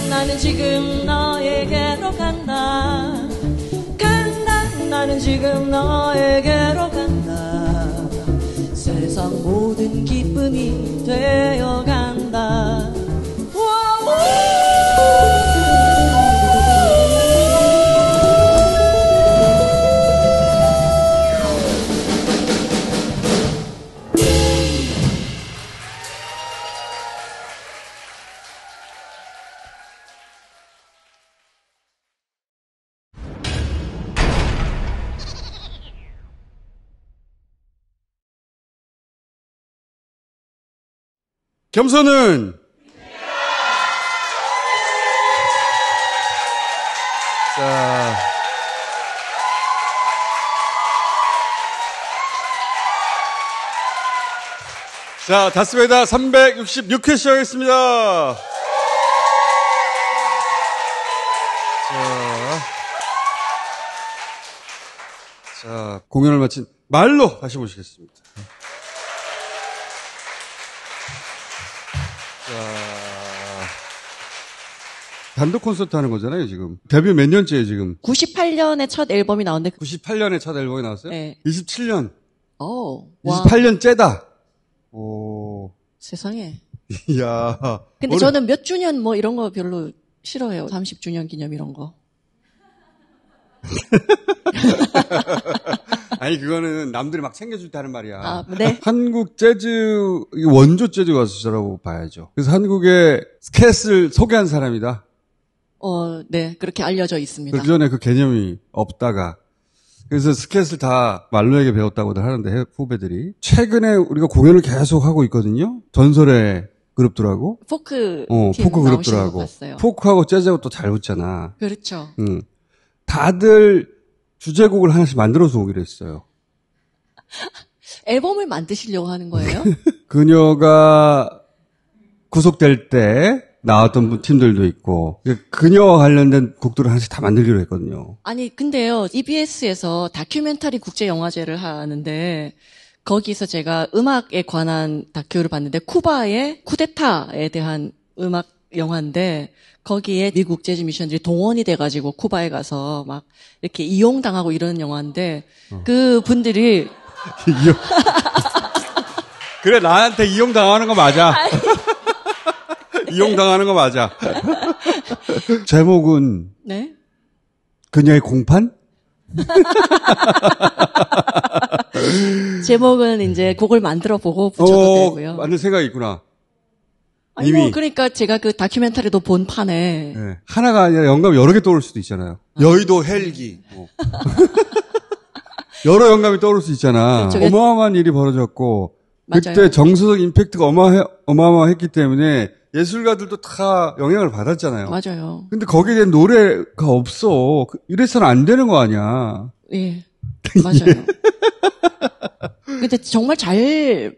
나는 지금 너에게로 간다. 나는 지금 너에게로 간다. 세상 모든 기쁨이 되어간다. 겸손은 자, 다스베이다 366회 시작하겠습니다. 자, 공연을 마친 말로 다시 모시겠습니다. 단독 콘서트 하는 거잖아요, 지금. 데뷔 몇 년째예요, 지금? 98년에 첫 앨범이 나왔는데. 98년에 첫 앨범이 나왔어요? 네. 27년. 오. 28년째다. 오. 세상에. 이야. 근데 저는 몇 주년 뭐 이런 거 별로 싫어해요. 30주년 기념 이런 거. 아니, 그거는 남들이 막 챙겨줄 때 하는 말이야. 아, 네. 한국 재즈, 원조 재즈 가수라고 봐야죠. 그래서 한국의 스캣을 소개한 사람이다. 네. 그렇게 알려져 있습니다. 그 전에 그 개념이 없다가. 그래서 스캣을 다 말로에게 배웠다고들 하는데, 후배들이. 최근에 우리가 공연을 계속 하고 있거든요. 전설의 그룹들하고. 포크. 포크 그룹들하고. 포크하고 재즈하고 또 잘 붙잖아. 그렇죠. 다들 주제곡을 하나씩 만들어서 오기로 했어요. 앨범을 만드시려고 하는 거예요? 그녀가 구속될 때 나왔던 팀들도 있고, 그녀와 관련된 곡들을 하나씩 다 만들기로 했거든요. 아니, 근데요, EBS에서 다큐멘터리 국제영화제를 하는데, 거기서 제가 음악에 관한 다큐를 봤는데, 쿠바의 쿠데타에 대한 음악 영화인데, 거기에 미국 재즈 미션들이 동원이 돼가지고 쿠바에 가서 막 이렇게 이용당하고 이러는 영화인데, 그 분들이. 그래, 나한테 이용당하는 거 맞아. 이용당하는 거 맞아. 제목은 네? 그녀의 공판? 제목은 이제 곡을 만들어 보고 붙여도 되고요. 만들 생각이 있구나. 아니, 이미. 그러니까 제가 그 다큐멘터리도 본 판에. 네. 하나가 아니라 영감이 여러 개 떠오를 수도 있잖아요. 여의도 헬기. 여러 영감이 떠오를 수 있잖아. 그렇죠. 어마어마한 일이 벌어졌고, 맞아요. 그때 정서적 임팩트가 어마어마했기 때문에 예술가들도 다 영향을 받았잖아요. 맞아요. 근데 거기에 대한 노래가 없어. 이래서는 안 되는 거 아니야. 예. 맞아요. 근데 정말 잘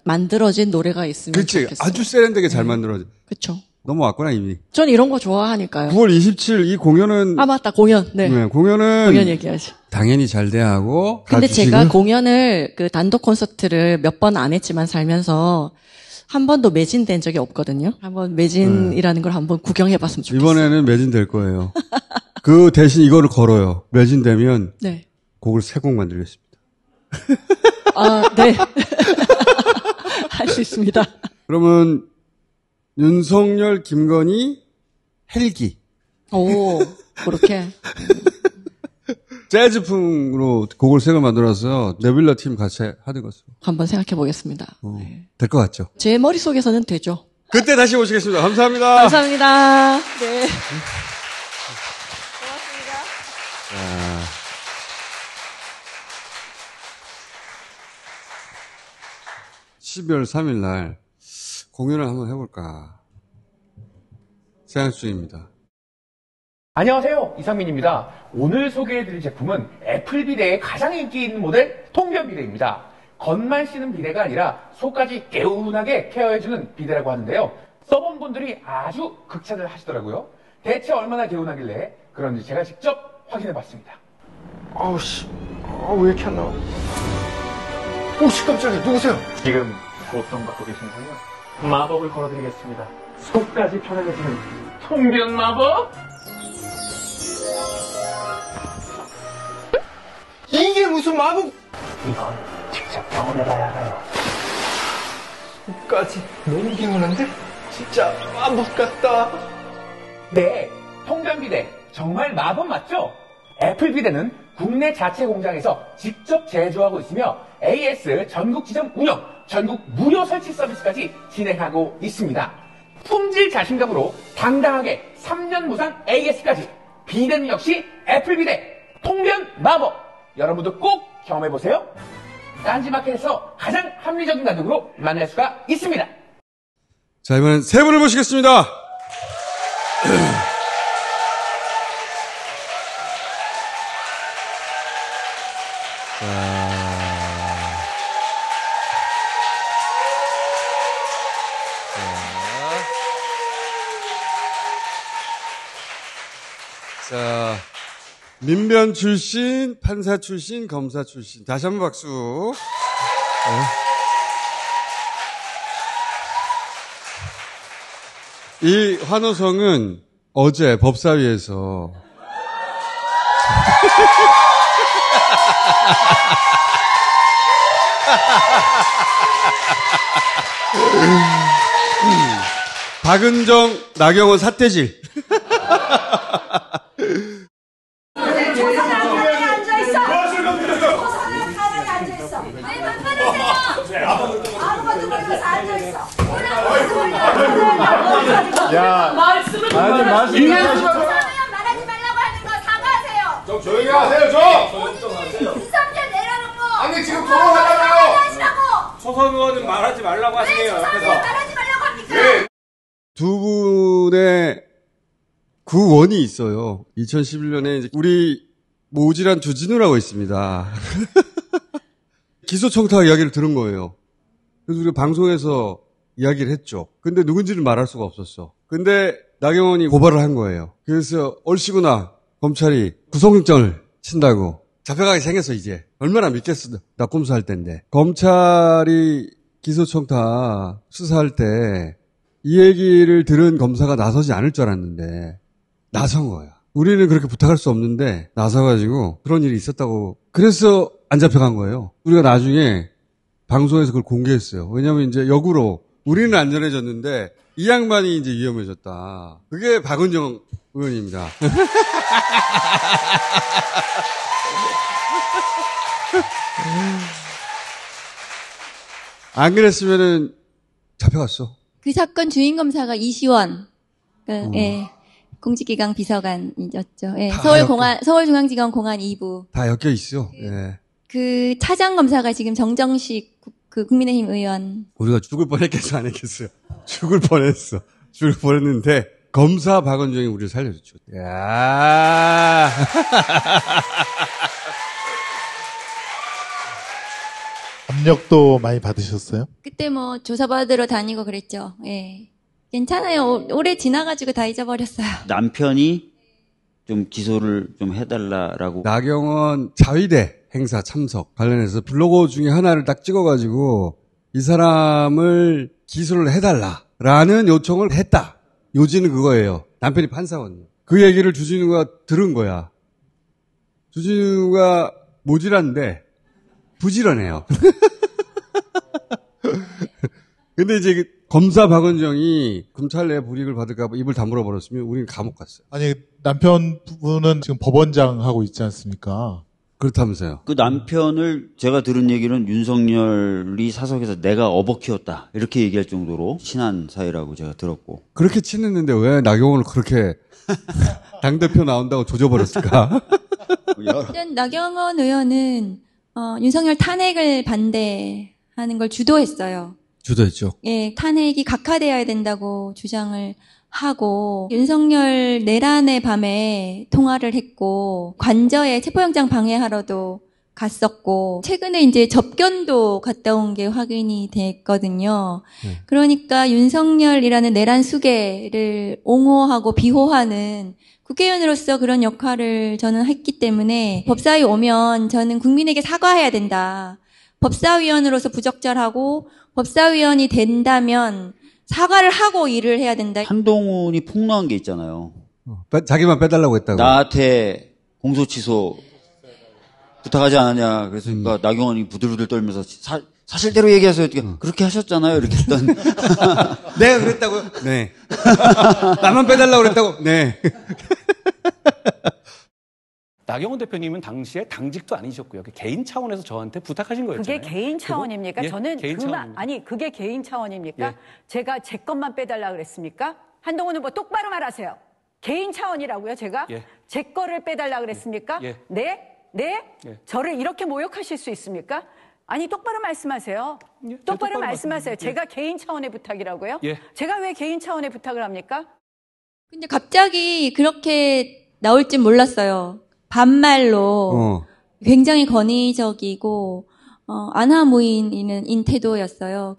만들어진 노래가 있으면 그렇지. 좋겠어요. 아주 세련되게 잘 만들어진. 그렇죠. 넘어왔구나, 이미. 전 이런 거 좋아하니까요. 9월 27일 이 공연은. 아, 맞다. 공연. 네. 공연 얘기하지. 당연히 잘 돼야 하고. 근데 제가 공연을, 그 단독 콘서트를 몇 번 안 했지만 살면서 한 번도 매진된 적이 없거든요. 한번 매진이라는 걸 한번 구경해봤으면 좋겠어요. 이번에는 매진될 거예요. 그 대신 이거를 걸어요. 매진되면. 네. 곡을 3곡 만들겠습니다. 아, 네. 할 수 있습니다. 그러면 윤석열, 김건희, 헬기. 오, 그렇게. 재즈풍으로 곡을 3곡 만들어서 네빌라 팀 같이 하는 것으로. 한번 생각해 보겠습니다. 네. 될 것 같죠? 제 머릿속에서는 되죠. 그때 다시 오시겠습니다. 감사합니다. 감사합니다. 네. 고맙습니다. 자. (12월 3일) 날 공연을 한번 해볼까 생각 중입니다. 안녕하세요, 이상민입니다. 오늘 소개해드릴 제품은 애플 비데의 가장 인기 있는 모델 통변 비데입니다. 겉만 씻는 비데가 아니라 속까지 개운하게 케어해주는 비데라고 하는데요. 써본 분들이 아주 극찬을 하시더라고요. 대체 얼마나 개운하길래 그런지 제가 직접 확인해봤습니다. 아우씨, 왜 이렇게 안 나와? 오씨, 깜짝이야. 누구세요? 지금 고통받고 계신가요? 마법을 걸어드리겠습니다. 속까지 편안해지는 통변 마법? 이게 무슨 마법? 이건 직접 경험해봐야 알아요. 속까지 너무 개운한데? 진짜 마법 같다. 네, 통변비데 정말 마법 맞죠? 애플비데는 국내 자체 공장에서 직접 제조하고 있으며 AS 전국 지점 운영, 전국 무료 설치 서비스까지 진행하고 있습니다. 품질 자신감으로 당당하게 3년 무상 AS까지. 비데는 역시 애플비데 통변 마법. 여러분도 꼭 경험해보세요. 딴지마켓에서 가장 합리적인 가격으로 만날 수가 있습니다. 자, 이번엔 세 분을 모시겠습니다. 자, 민변 출신, 판사 출신, 검사 출신. 다시 한번 박수. 네. 이 환호성은 어제 법사위에서 박은정, 나경원 사태질. 야, 말씀을 아니, 말씀을 말하지 말라고 하는 거 사과하세요. 좀 조용히 하세요, 좀! 윤석열 내라는 거. 아니, 지금 토론하잖아요! 하시라고. 초선 의원은 말하지 말라고 하시네요. 옆에서. 말하지 말라고 합니까? 두 분의 구원이 있어요. 2011년에 이제 우리 모질한 주진우라고 있습니다. 기소청탁 이야기를 들은 거예요. 그래서 우리가 방송에서 이야기를 했죠. 근데 누군지는 말할 수가 없었어. 근데 나경원이 고발을 한 거예요. 그래서 얼씨구나 검찰이 구속영장을 친다고 잡혀가게 생겼어. 이제 얼마나 믿겠어. 낙검수할 때인데 검찰이 기소청탁 수사할 때 이 얘기를 들은 검사가 나서지 않을 줄 알았는데 나선 거야. 우리는 그렇게 부탁할 수 없는데 나서가지고 그런 일이 있었다고. 그래서 안 잡혀간 거예요. 우리가 나중에 방송에서 그걸 공개했어요. 왜냐하면 이제 역으로 우리는 안전해졌는데 이 양반이 이제 위험해졌다. 그게 박은정 의원입니다. 안 그랬으면은 잡혀갔어. 그 사건 주인 검사가 이시원, 예, 공직기강 비서관이었죠. 예, 서울중앙지검 공안 2부. 다 엮여 있어. 예. 그 차장 검사가 지금 정정식 그 국민의힘 의원. 우리가 죽을 뻔했겠어, 안 했겠어요? 죽을 뻔했어. 죽을 뻔했는데 검사 박은정이 우리를 살려줬죠. 야. 압력도 많이 받으셨어요? 그때 뭐 조사받으러 다니고 그랬죠. 예. 괜찮아요. 오래 지나가지고 다 잊어버렸어요. 남편이 좀 기소를 좀 해달라라고. 나경원 자위대 행사 참석 관련해서 블로거 중에 하나를 딱 찍어가지고 이 사람을 기소를 해달라라는 요청을 했다. 요지는 그거예요. 남편이 판사거든요. 그 얘기를 주진우가 들은 거야. 주진우가 모질한데 부지런해요. 근데 이제 검사 박은정이 검찰 내 불이익을 받을까 봐 입을 다물어 버렸으면 우리는 감옥 갔어요. 아니, 남편분은 지금 법원장 하고 있지 않습니까? 그렇다면서요. 그 남편을 제가 들은 얘기는 윤석열이 사석에서 내가 업어 키웠다 이렇게 얘기할 정도로 친한 사이라고 제가 들었고. 그렇게 친했는데 왜 나경원을 그렇게 당대표 나온다고 조져버렸을까? 나경원 의원은 윤석열 탄핵을 반대하는 걸 주도했어요. 주도했죠. 예, 탄핵이 각하되어야 된다고 주장을 하고 윤석열 내란의 밤에 통화를 했고 관저에 체포영장 방해하러도 갔었고, 최근에 이제 접견도 갔다 온 게 확인이 됐거든요. 그러니까 윤석열이라는 내란 수괴를 옹호하고 비호하는 국회의원으로서 그런 역할을 저는 했기 때문에 법사위 오면 저는 국민에게 사과해야 된다. 법사위원으로서 부적절하고 법사위원이 된다면 사과를 하고 일을 해야 된다. 한동훈이 폭로한 게 있잖아요. 자기만 빼달라고 했다고. 나한테 공소 취소 부탁하지 않았냐. 그래서 그러니까 나경원이 부들부들 떨면서 사실대로 얘기하세요. 그렇게 하셨잖아요. 이렇게 했던. 내가 그랬다고요? 네. 나만 빼달라고 그랬다고? 네. 나경원 대표님은 당시에 당직도 아니셨고요. 개인 차원에서 저한테 부탁하신 거였잖아요. 그게 개인 차원입니까? 예, 저는 개인 차원입니다. 아니 그게 개인 차원입니까? 예. 제가 제 것만 빼달라 그랬습니까? 한동훈은 뭐 똑바로 말하세요. 개인 차원이라고요, 제가? 예. 제 거를 빼달라 그랬습니까? 예. 네? 네? 예. 저를 이렇게 모욕하실 수 있습니까? 아니 똑바로 말씀하세요. 예, 똑바로 똑바로 말씀하세요. 말씀드릴게요. 제가 개인 차원의 부탁이라고요? 예. 제가 왜 개인 차원의 부탁을 합니까? 근데 갑자기 그렇게 나올 줄 몰랐어요. 반말로 굉장히 권위적이고 안하무인인 태도였어요.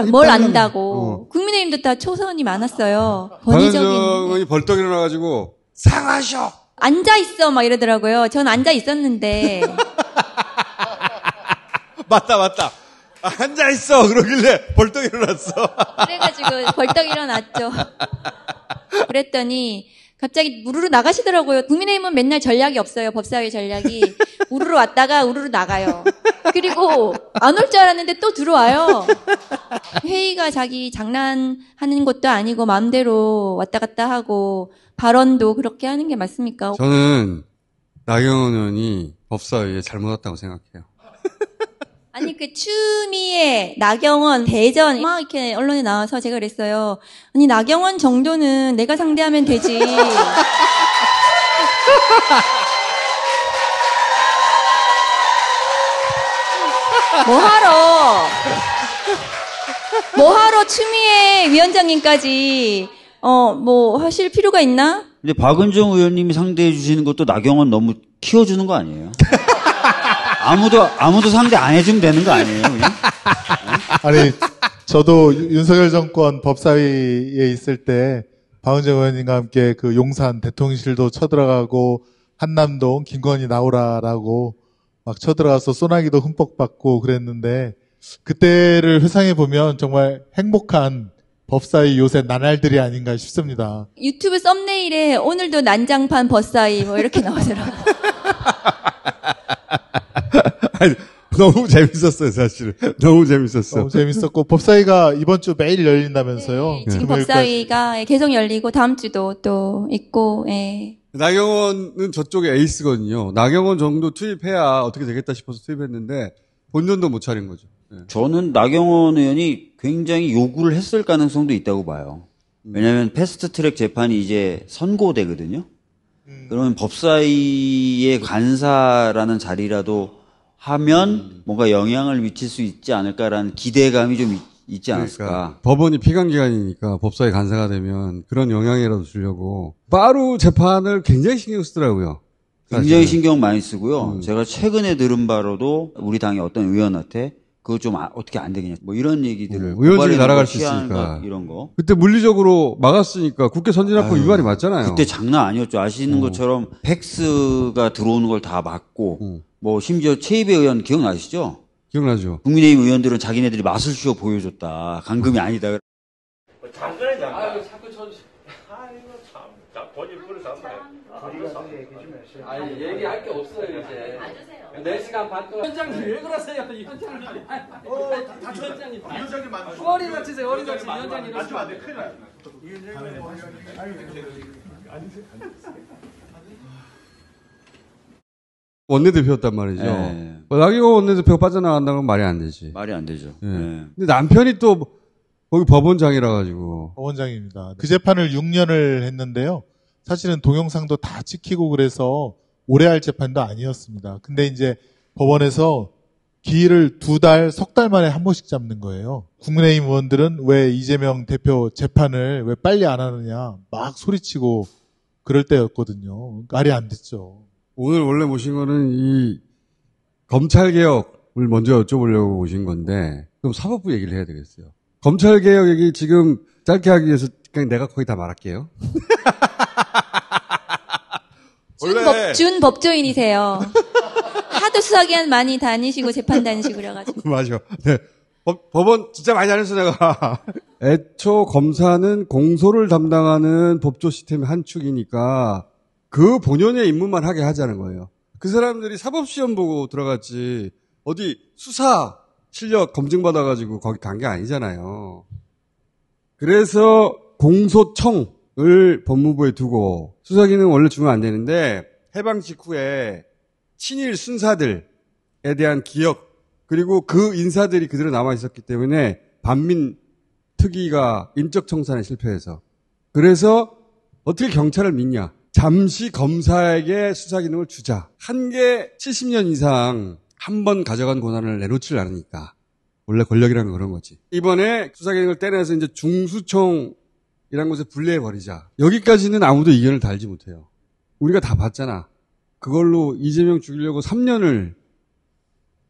뭘 안다고. 국민의힘도 다 초선이 많았어요. 권위적인. 박은정이 벌떡 일어나가지고 사과하셔. 앉아 있어 막 이러더라고요. 전 앉아 있었는데. 맞다. 앉아 있어. 그러길래 벌떡 일어났어. 그래가지고 벌떡 일어났죠. 그랬더니 갑자기 우르르 나가시더라고요. 국민의힘은 맨날 전략이 없어요. 법사위 전략이. 우르르 왔다가 우르르 나가요. 그리고 안 올 줄 알았는데 또 들어와요. 회의가 자기 장난하는 것도 아니고 마음대로 왔다 갔다 하고 발언도 그렇게 하는 게 맞습니까? 저는 나경원 의원이 법사위에 잘못 왔다고 생각해요. 아니 그 추미애, 나경원, 대전 막 이렇게 언론에 나와서 제가 그랬어요. 아니 나경원 정도는 내가 상대하면 되지. 뭐하러 추미애 위원장님까지 뭐 하실 필요가 있나? 근데 박은정 의원님이 상대해 주시는 것도 나경원 너무 키워주는 거 아니에요? 아무도 상대 안 해주면 되는 거 아니에요, 그냥? 아니, 저도 윤석열 정권 법사위에 있을 때 박은정 의원님과 함께 그 용산 대통령실도 쳐들어가고 한남동 김건희 나오라라고 막 쳐들어가서 소나기도 흠뻑 받고 그랬는데 그때를 회상해 보면 정말 행복한 법사위 요새 나날들이 아닌가 싶습니다. 유튜브 썸네일에 오늘도 난장판 법사위 뭐 이렇게 나오더라고요. 아니, 너무 재밌었어요, 사실은. 너무 재밌었어. 너무 재밌었고 법사위가 이번 주 매일 열린다면서요. 네, 지금 법사위가 계속 열리고 다음 주도 또 있고. 예. 나경원은 저쪽에 에이스거든요. 나경원 정도 투입해야 어떻게 되겠다 싶어서 투입했는데 본전도 못 차린 거죠. 네. 저는 나경원 의원이 굉장히 요구를 했을 가능성도 있다고 봐요. 왜냐하면 패스트트랙 재판이 이제 선고되거든요. 그러면 법사위의 간사라는 자리라도 하면 뭔가 영향을 미칠 수 있지 않을까라는 기대감이 좀 있지 않았을까. 그러니까 법원이 피감기관이니까 법사위 간사가 되면 그런 영향이라도 주려고 바로 재판을 굉장히 신경 쓰더라고요. 굉장히 신경 많이 쓰고요. 제가 최근에 들은 바로도 우리 당의 어떤 의원한테 그거 좀 어떻게 안 되겠냐. 뭐 이런 얘기들을. 의원직이 날아갈 수 있으니까. 이런 거. 그때 물리적으로 막았으니까 국회 선진화법 위반이 맞잖아요. 그때 장난 아니었죠. 아시는 것처럼 팩스가 들어오는 걸 다 막고 뭐 심지어 최이배 의원 기억나시죠? 기억나죠. 국민의힘 의원들은 자기네들이 마술쇼 보여줬다. 감금이 아니다. 장난이냐? 아유, 자꾸 아이고, 참. 본인 불을 잡네. 아니, 얘기할 게 없어요, 이제. 4시간 반 동안. 위원장님, 왜 그러세요? 위원장님. 위원장님. 위원장님 맞으세요. 허리 다치세요, 허리 다치세요. 위원장님. 맞으면 안 돼, 큰일 나요. 원내대표였단 말이죠. 네. 나경원 원내대표가 빠져나간다는 건 말이 안 되지. 말이 안 되죠. 네. 네. 근데 남편이 또 거기 법원장이라 가지고. 법원장입니다. 그 재판을 6년을 했는데요. 사실은 동영상도 다 찍히고 그래서 오래 할 재판도 아니었습니다. 근데 이제 법원에서 기일을 2달, 석 달 만에 한 번씩 잡는 거예요. 국민의힘 의원들은 왜 이재명 대표 재판을 왜 빨리 안 하느냐 막 소리치고 그럴 때였거든요. 말이 안 됐죠. 오늘 원래 모신 거는 이 검찰개혁을 먼저 여쭤보려고 모신 건데, 그럼 사법부 얘기를 해야 되겠어요. 검찰개혁 얘기 지금 짧게 하기 위해서 그냥 내가 거의 다 말할게요. 준 법조인이세요. 하도 수사기관 많이 다니시고 재판 다니시고 그래가지고. 맞아. 네. 법원 진짜 많이 다녔어, 내가. 애초 검사는 공소를 담당하는 법조 시스템의 한 축이니까 그 본연의 임무만 하게 하자는 거예요. 그 사람들이 사법시험 보고 들어갔지, 어디 수사 실력 검증받아가지고 거기 간 게 아니잖아요. 그래서 공소청을 법무부에 두고, 수사기는 원래 주면 안 되는데, 해방 직후에 친일 순사들에 대한 기억, 그리고 그 인사들이 그대로 남아있었기 때문에 반민 특위가 인적 청산에 실패해서. 그래서 어떻게 경찰을 믿냐. 잠시 검사에게 수사 기능을 주자. 한 게 70년 이상 한 번 가져간 권한을 내놓지를 않으니까. 원래 권력이라는 건 그런 거지. 이번에 수사 기능을 떼내서 이제 중수청이라는 곳에 분리해버리자. 여기까지는 아무도 이견을 달지 못해요. 우리가 다 봤잖아. 그걸로 이재명 죽이려고 3년을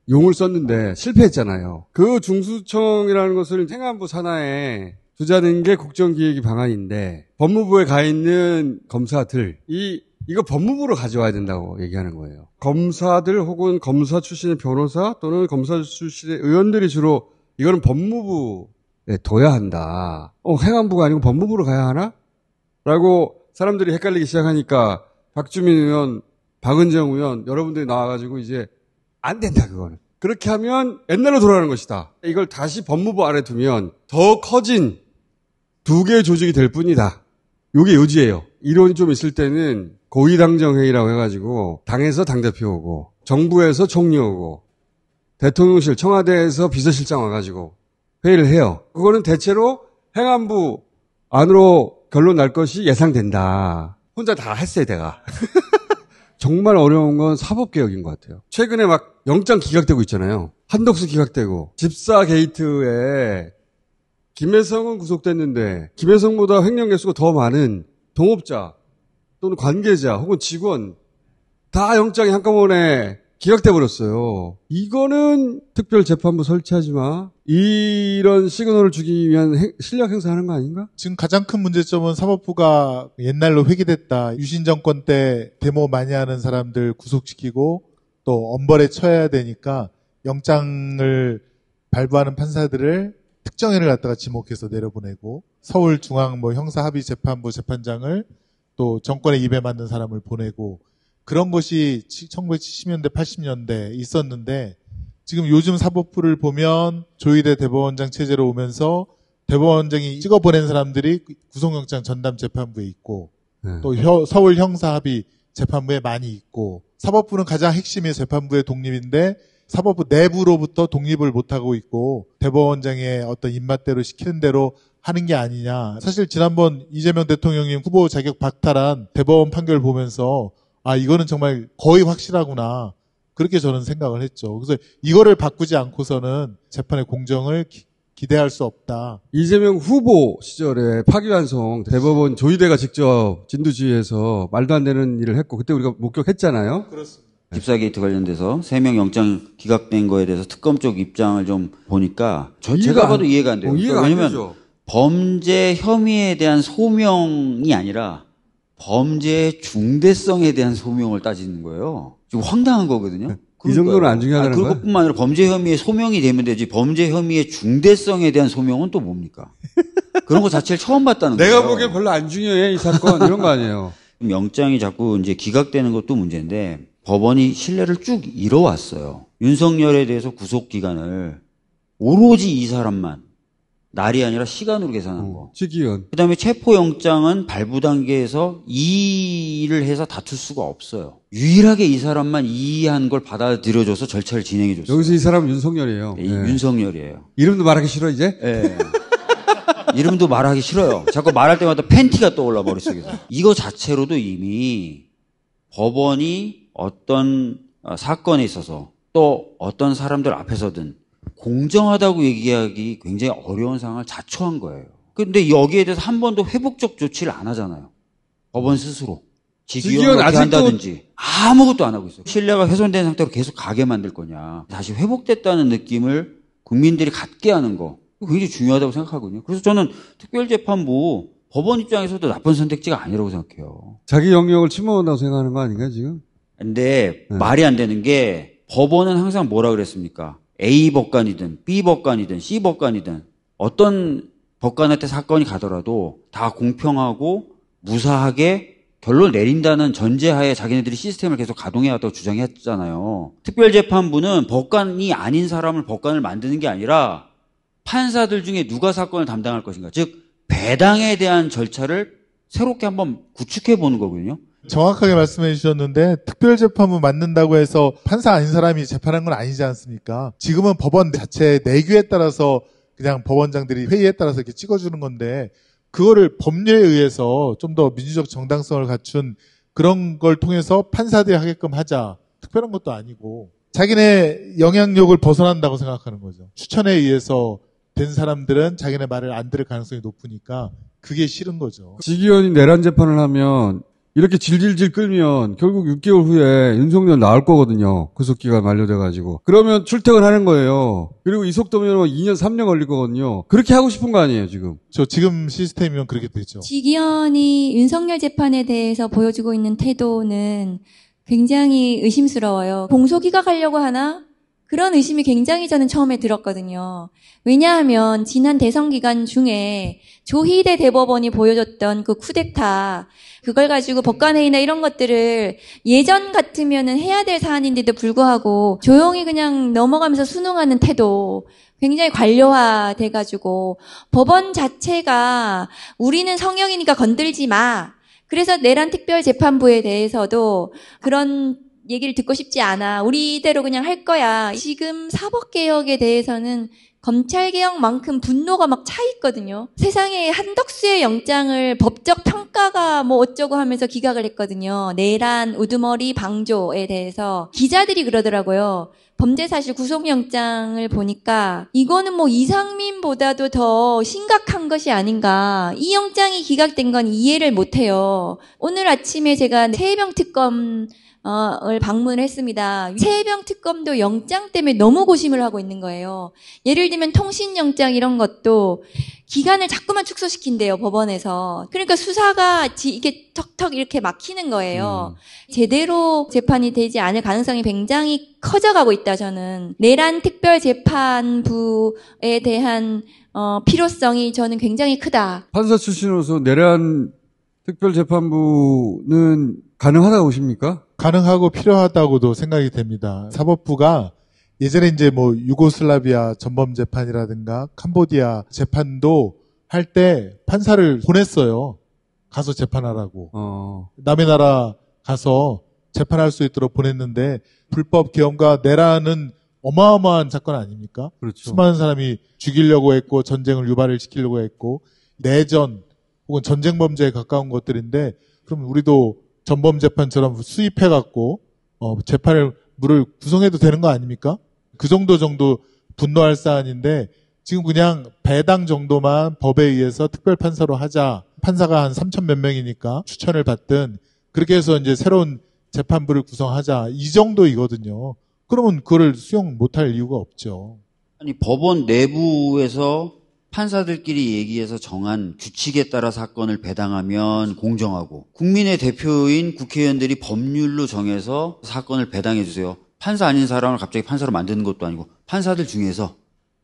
용을 썼는데 실패했잖아요. 그 중수청이라는 것을 행안부 산하에 두자는 게 국정기획위 방안인데, 법무부에 가 있는 검사들, 이거 법무부로 가져와야 된다고 얘기하는 거예요. 검사들 혹은 검사 출신의 변호사 또는 검사 출신의 의원들이 주로 이거는 법무부에 둬야 한다. 행안부가 아니고 법무부로 가야 하나? 라고 사람들이 헷갈리기 시작하니까 박주민 의원, 박은정 의원 여러분들이 나와가지고 이제 안 된다, 그거는. 그렇게 하면 옛날로 돌아가는 것이다. 이걸 다시 법무부 아래 두면 더 커진 두 개의 조직이 될 뿐이다. 이게 요지예요. 이론이 좀 있을 때는 고위당정회의라고 해가지고 당에서 당대표 오고 정부에서 총리 오고 대통령실, 청와대에서 비서실장 와가지고 회의를 해요. 그거는 대체로 행안부 안으로 결론 날 것이 예상된다. 혼자 다 했어요, 내가. 정말 어려운 건 사법개혁인 것 같아요. 최근에 막 영장 기각되고 있잖아요. 한덕수 기각되고, 집사 게이트에 김혜성은 구속됐는데 김혜성보다 횡령 개수가 더 많은 동업자 또는 관계자 혹은 직원 다 영장이 한꺼번에 기각돼 버렸어요. 이거는 특별재판부 설치하지 마. 이런 시그널을 주기 위한 실력 행사하는 거 아닌가? 지금 가장 큰 문제점은 사법부가 옛날로 회귀됐다. 유신 정권 때 데모 많이 하는 사람들 구속시키고 또 엄벌에 처해야 되니까 영장을 발부하는 판사들을 특정인을 갖다가 지목해서 내려보내고 서울중앙 형사합의재판부 재판장을 또 정권에 입에 맞는 사람을 보내고 그런 것이 1970년대, 80년대 있었는데 지금 요즘 사법부를 보면 조희대 대법원장 체제로 오면서 대법원장이 찍어보낸 사람들이 구속영장 전담 재판부에 있고 또 서울 형사합의 재판부에 많이 있고 사법부는 가장 핵심이 재판부의 독립인데 사법부 내부로부터 독립을 못하고 있고 대법원장의 어떤 입맛대로 시키는 대로 하는 게 아니냐. 사실 지난번 이재명 대통령이 후보 자격 박탈한 대법원 판결 보면서 이거는 정말 거의 확실하구나. 그렇게 저는 생각을 했죠. 그래서 이거를 바꾸지 않고서는 재판의 공정을 기대할 수 없다. 이재명 후보 시절에 파기환송 대법원 조희대가 직접 진두지휘해서 말도 안 되는 일을 했고 그때 우리가 목격했잖아요. 그렇습니다. 집사 게이트 관련돼서 3명 영장 기각된 거에 대해서 특검 쪽 입장을 좀 보니까 제가 봐도 이해가 안 돼요. 왜냐면 범죄 혐의에 대한 소명이 아니라 범죄의 중대성에 대한 소명을 따지는 거예요. 지금 황당한 거거든요. 이 정도는 안 중요하다는 거예요? 그것뿐만 아니라 범죄 혐의의 소명이 되면 되지 범죄 혐의의 중대성에 대한 소명은 또 뭡니까? 그런 거 자체를 처음 봤다는 거예요. 내가 보기엔 별로 안 중요해, 이 사건. 이런 거 아니에요. 영장이 자꾸 이제 기각되는 것도 문제인데 법원이 신뢰를 쭉 잃어왔어요. 윤석열에 대해서 구속 기간을 오로지 이 사람만 날이 아니라 시간으로 계산한 거. 직위원. 그다음에 체포영장은 발부 단계에서 이의를 해서 다툴 수가 없어요. 유일하게 이 사람만 이의한 걸 받아들여줘서 절차를 진행해줬어요. 여기서 이 사람은 윤석열이에요. 네, 윤석열이에요. 이름도 말하기 싫어 이제? 네. 이름도 말하기 싫어요. 자꾸 말할 때마다 팬티가 떠올라 머릿속에서. 이거 자체로도 이미 법원이 어떤 사건에 있어서 또 어떤 사람들 앞에서든 공정하다고 얘기하기 굉장히 어려운 상황을 자초한 거예요. 근데 여기에 대해서 한 번도 회복적 조치를 안 하잖아요. 법원 스스로. 직위원 어떻게 한다든지 아무것도 안 하고 있어요. 신뢰가 훼손된 상태로 계속 가게 만들 거냐. 다시 회복됐다는 느낌을 국민들이 갖게 하는 거. 굉장히 중요하다고 생각하거든요. 그래서 저는 특별재판부 법원 입장에서도 나쁜 선택지가 아니라고 생각해요. 자기 영역을 침범한다고 생각하는 거 아닌가요, 지금? 근데 말이 안 되는 게 법원은 항상 뭐라 그랬습니까? A 법관이든 B 법관이든 C 법관이든 어떤 법관한테 사건이 가더라도 다 공평하고 무사하게 결론을 내린다는 전제하에 자기네들이 시스템을 계속 가동해왔다고 주장했잖아요. 특별재판부는 법관이 아닌 사람을 법관을 만드는 게 아니라 판사들 중에 누가 사건을 담당할 것인가. 즉 배당에 대한 절차를 새롭게 한번 구축해 보는 거거든요. 정확하게 말씀해 주셨는데 특별재판부 만든다고 해서 판사 아닌 사람이 재판한 건 아니지 않습니까? 지금은 법원 자체 내규에 따라서 그냥 법원장들이 회의에 따라서 이렇게 찍어주는 건데 그거를 법률에 의해서 좀 더 민주적 정당성을 갖춘 그런 걸 통해서 판사들이 하게끔 하자. 특별한 것도 아니고 자기네 영향력을 벗어난다고 생각하는 거죠. 추천에 의해서 된 사람들은 자기네 말을 안 들을 가능성이 높으니까 그게 싫은 거죠. 직위원이 내란 재판을 하면 이렇게 질질질 끌면 결국 6개월 후에 윤석열 나올 거거든요. 구속기간 만료돼가지고. 그러면 출퇴근하는 거예요. 그리고 이 속도면 2년, 3년 걸릴 거거든요. 그렇게 하고 싶은 거 아니에요, 지금? 지금 시스템이면 그렇게 되죠. 직위원이 윤석열 재판에 대해서 보여주고 있는 태도는 굉장히 의심스러워요. 공소기각 하려고 하나? 그런 의심이 굉장히 저는 처음에 들었거든요. 왜냐하면 지난 대선 기간 중에 조희대 대법원이 보여줬던 그 쿠데타, 그걸 가지고 법관회의나 이런 것들을 예전 같으면은 해야 될 사안인데도 불구하고 조용히 그냥 넘어가면서 순응하는 태도, 굉장히 관료화돼가지고 법원 자체가 우리는 성형이니까 건들지 마. 그래서 내란 특별재판부에 대해서도 그런 얘기를 듣고 싶지 않아. 우리대로 그냥 할 거야. 지금 사법개혁에 대해서는 검찰개혁만큼 분노가 막 차 있거든요. 세상에 한덕수의 영장을 법적 평가가 뭐 어쩌고 하면서 기각을 했거든요. 내란, 우두머리, 방조에 대해서. 기자들이 그러더라고요. 범죄사실 구속영장을 보니까 이거는 뭐 이상민보다도 더 심각한 것이 아닌가. 이 영장이 기각된 건 이해를 못해요. 오늘 아침에 제가 최혜병 특검 을 방문을 했습니다. 최혜병 특검도 영장 때문에 너무 고심을 하고 있는 거예요. 예를 들면 통신영장 이런 것도 기간을 자꾸만 축소시킨대요, 법원에서. 그러니까 수사가 이게 턱턱 이렇게 막히는 거예요. 제대로 재판이 되지 않을 가능성이 굉장히 커져가고 있다, 저는. 내란 특별재판부에 대한 필요성이 저는 굉장히 크다. 판사 출신으로서 내란 특별재판부는 가능하다고 보십니까? 가능하고 필요하다고도 생각이 됩니다. 사법부가 예전에 이제 뭐 유고슬라비아 전범 재판이라든가 캄보디아 재판도 할 때 판사를 보냈어요. 가서 재판하라고. 남의 나라 가서 재판할 수 있도록 보냈는데 불법 계엄과 내란은 어마어마한 사건 아닙니까? 그렇죠. 수많은 사람이 죽이려고 했고 전쟁을 유발을 시키려고 했고 내전 혹은 전쟁 범죄에 가까운 것들인데 그럼 우리도 전범 재판처럼 수입해갖고 재판을 물을 구성해도 되는 거 아닙니까? 그 정도 분노할 사안인데 지금 그냥 배당 정도만 법에 의해서 특별판사로 하자. 판사가 한 3천 몇 명이니까 추천을 받든 그렇게 해서 이제 새로운 재판부를 구성하자. 이 정도이거든요. 그러면 그거를 수용 못할 이유가 없죠. 아니 법원 내부에서 판사들끼리 얘기해서 정한 규칙에 따라 사건을 배당하면 공정하고 국민의 대표인 국회의원들이 법률로 정해서 사건을 배당해 주세요. 판사 아닌 사람을 갑자기 판사로 만드는 것도 아니고 판사들 중에서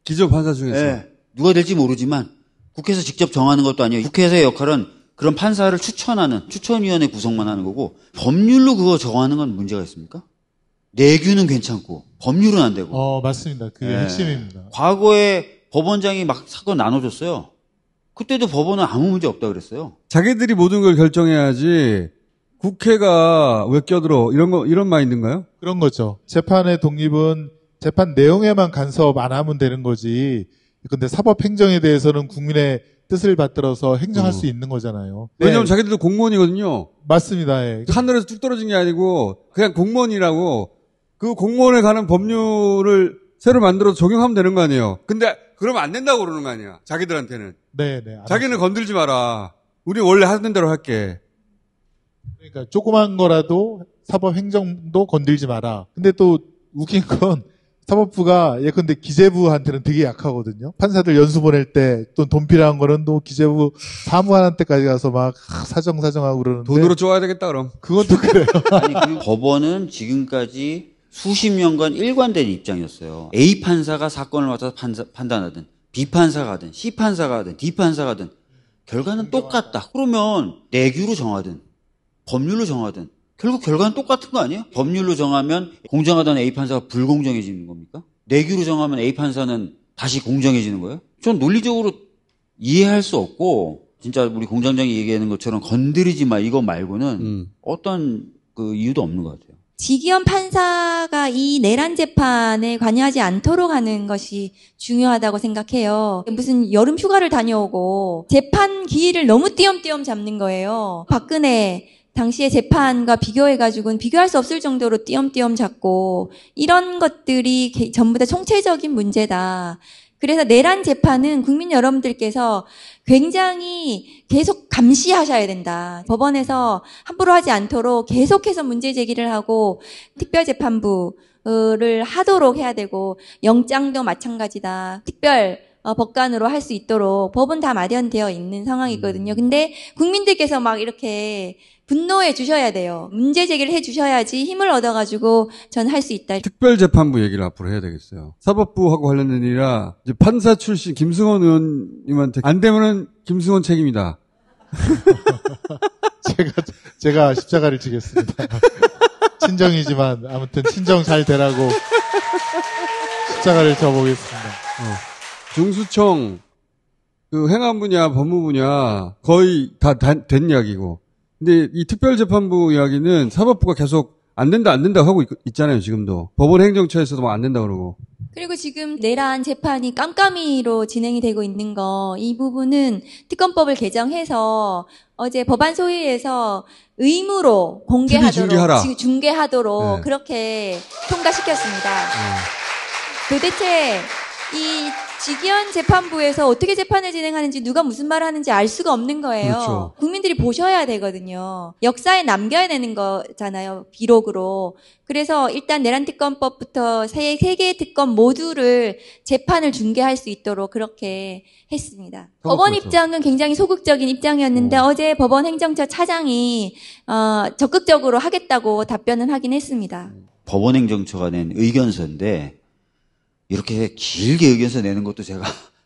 기존 판사 중에서 네, 누가 될지 모르지만 국회에서 직접 정하는 것도 아니에요. 국회에서의 역할은 그런 판사를 추천하는 추천위원회 구성만 하는 거고 법률로 그거 정하는 건 문제가 있습니까? 내규는 괜찮고 법률은 안 되고. 맞습니다. 그게 핵심입니다. 과거에 법원장이 막 사건 나눠줬어요. 그때도 법원은 아무 문제 없다 그랬어요. 자기들이 모든 걸 결정해야지 국회가 왜 껴들어 이런 마인드인가요? 그런 거죠. 재판의 독립은 재판 내용에만 간섭 안 하면 되는 거지. 근데 사법행정에 대해서는 국민의 뜻을 받들어서 행정할 수 있는 거잖아요. 왜냐하면 자기들도 공무원이거든요. 맞습니다. 예. 하늘에서 뚝 떨어진 게 아니고 그냥 공무원이라고 그 공무원에 관한 법률을 새로 만들어서 적용하면 되는 거 아니에요. 근데 그러면 안 된다고 그러는 거 아니야. 자기들한테는. 네. 자기는 건들지 마라. 우리 원래 하던 대로 할게. 그러니까 조그만 거라도 사법행정도 건들지 마라. 근데 또 웃긴 건 사법부가 예컨대 기재부한테는 되게 약하거든요. 판사들 연수 보낼 때 또 돈 필요한 거는 또 기재부 사무관한테까지 가서 막 사정하고 그러는데 돈으로 쪼아야 되겠다 그럼. 그건 또 그래요. 아니 그리고 법원은 지금까지 수십 년간 일관된 입장이었어요. A 판사가 사건을 맡아서 판단하든 B 판사가 하든 C 판사가 하든 D 판사가 하든 결과는 똑같다. 그러면 내규로 정하든 법률로 정하든 결국 결과는 똑같은 거 아니에요? 법률로 정하면 공정하던 A 판사가 불공정해지는 겁니까? 내규로 정하면 A 판사는 다시 공정해지는 거예요? 전 논리적으로 이해할 수 없고 진짜 우리 공장장이 얘기하는 것처럼 건드리지 마 이거 말고는 어떤 그 이유도 없는 것 같아요. 지기현 판사가 이 내란 재판에 관여하지 않도록 하는 것이 중요하다고 생각해요. 무슨 여름 휴가를 다녀오고 재판 기일을 너무 띄엄띄엄 잡는 거예요. 박근혜 당시의 재판과 비교해가지고는 비교할 수 없을 정도로 띄엄띄엄 잡고 이런 것들이 전부 다 총체적인 문제다. 그래서 내란 재판은 국민 여러분들께서 굉장히 계속 감시하셔야 된다. 법원에서 함부로 하지 않도록 계속해서 문제 제기를 하고 특별재판부를 하도록 해야 되고 영장도 마찬가지다. 특별 법관으로 할 수 있도록 법은 다 마련되어 있는 상황이거든요. 근데 국민들께서 막 이렇게 분노해 주셔야 돼요. 문제 제기를 해 주셔야지 힘을 얻어가지고 전 할 수 있다. 특별재판부 얘기를 앞으로 해야 되겠어요. 사법부하고 관련된 일이라 이제 판사 출신 김승원 의원님한테 안 되면은 김승원 책임이다. 제가 십자가를 지겠습니다. 친정이지만 아무튼 친정 잘 되라고 십자가를 져보겠습니다. 중수청 그 행안 분야, 법무 분야 거의 다 된 이야기고. 근데 이 특별재판부 이야기는 사법부가 계속 안 된다 하고 있잖아요, 지금도. 법원 행정처에서도 막 안 된다 그러고. 그리고 지금 내란 재판이 깜깜이로 진행이 되고 있는 거, 이 부분은 특검법을 개정해서 어제 법안 소위에서 의무로 공개하도록, 중계하도록 네. 그렇게 통과시켰습니다. 도대체 이 지기현 재판부에서 어떻게 재판을 진행하는지 누가 무슨 말을 하는지 알 수가 없는 거예요. 그렇죠. 국민들이 보셔야 되거든요. 역사에 남겨야 되는 거잖아요. 기록으로. 그래서 일단 내란특검법부터 세 개의 특검 모두를 재판을 중계할 수 있도록 그렇게 했습니다. 법원 입장은 굉장히 소극적인 입장이었는데 어제 법원 행정처 차장이 적극적으로 하겠다고 답변은 하긴 했습니다. 법원 행정처가 낸 의견서인데 이렇게 길게 의견서 내는 것도 제가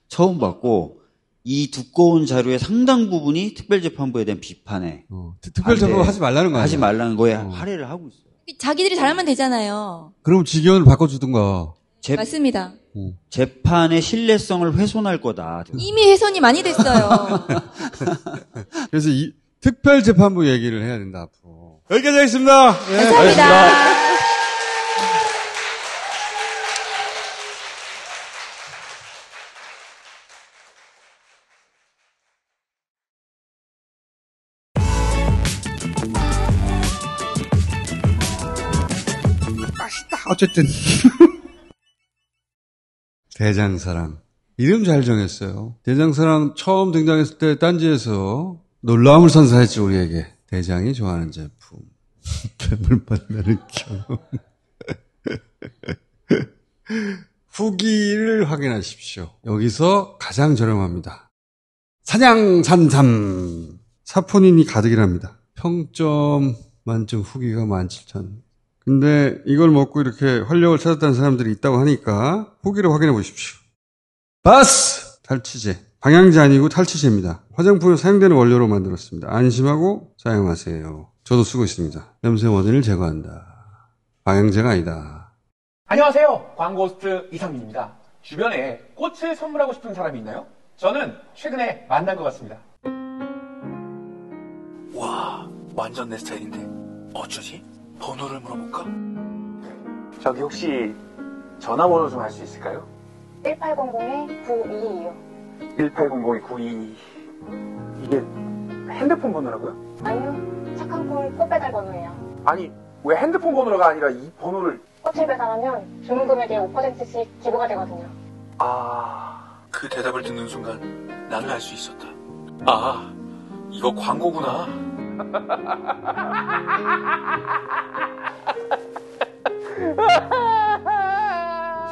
처음 봤고 이 두꺼운 자료의 상당 부분이 특별재판부에 대한 비판에 특별재판부 하지 말라는 거 아니에요? 하지 말라는 거에 할애를 하고 있어요. 자기들이 잘하면 되잖아요. 그럼 지기현을 바꿔주든가. 맞습니다. 재판의 신뢰성을 훼손할 거다. 이미 훼손이 많이 됐어요. 그래서 이 특별재판부 얘기를 해야 된다, 앞으로. 여기까지 하겠습니다. 네. 감사합니다. 어쨌든 대장사랑 이름 잘 정했어요. 대장사랑 처음 등장했을 때 딴지에서 놀라움을 선사했죠. 우리에게 대장이 좋아하는 제품 뱀을 만나는 경험. 후기를 확인하십시오. 여기서 가장 저렴합니다. 사냥산삼 사포닌이 가득이랍니다. 평점 만점 후기가 17,000. 근데 이걸 먹고 이렇게 활력을 찾았다는 사람들이 있다고 하니까 후기를 확인해 보십시오. 바스! 탈취제. 방향제 아니고 탈취제입니다. 화장품에 사용되는 원료로 만들었습니다. 안심하고 사용하세요. 저도 쓰고 있습니다. 냄새 원인을 제거한다. 방향제가 아니다. 안녕하세요. 광고호스트 이상민입니다. 주변에 꽃을 선물하고 싶은 사람이 있나요? 저는 최근에 만난 것 같습니다. 와, 완전 내 스타일인데 어쩌지? 번호를 물어볼까? 저기 혹시 전화번호 좀 알 수 있을까요? 1800-9222요. 1800-9222. 이게 핸드폰 번호라고요? 아니요. 착한 꿀 꽃배달 번호예요. 아니, 왜 핸드폰 번호가 아니라 이 번호를... 꽃을 배달하면 주문 금액의 5%씩 기부가 되거든요. 그 대답을 듣는 순간 나는 알 수 있었다. 아, 이거 광고구나.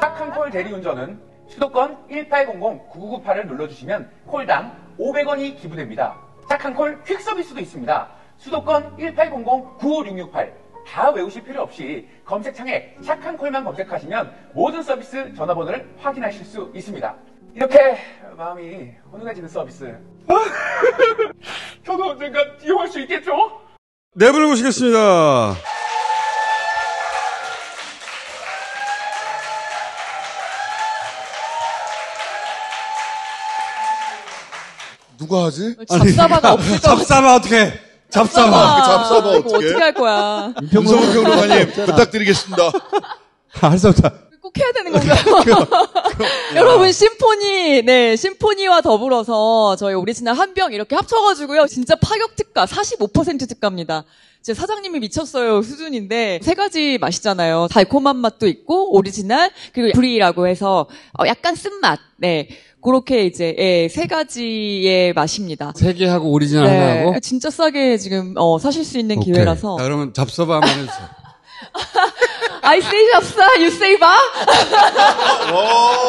착한 콜 대리운전은 수도권 1800-9998을 눌러주시면 콜당 500원이 기부됩니다. 착한 콜 퀵서비스도 있습니다. 수도권 1800-95668 다 외우실 필요 없이 검색창에 착한 콜만 검색하시면 모든 서비스 전화번호를 확인하실 수 있습니다. 이렇게 마음이 훈훈해지는 서비스. 저도 언젠가 이용할 수 있겠죠? 네 분을 모시겠습니다. 누가 하지? 잡사바가 없을 것 같아. 잡사바 어떻게? 잡사바 이거 어떻게 할 거야? 윤성훈 평론가님 부탁드리겠습니다. 할 수 없다. 꼭 해야 되는 건가요? 여러분 심포니와 더불어서 저희 오리지널 한 병 이렇게 합쳐가지고요. 진짜 파격 특가 45% 특가입니다. 제 사장님이 미쳤어요 수준인데 3가지 맛이잖아요. 달콤한 맛도 있고 오리지널 그리고 브리라고 해서 약간 쓴맛. 네. 그렇게 이제 3가지의 맛입니다. 3개 하고 오리지널 하나 하고? 진짜 싸게 지금 사실 수 있는 오케이. 기회라서. 자, 그러면 잡서봐 한번 해주세요. I say 잡사, you say 바?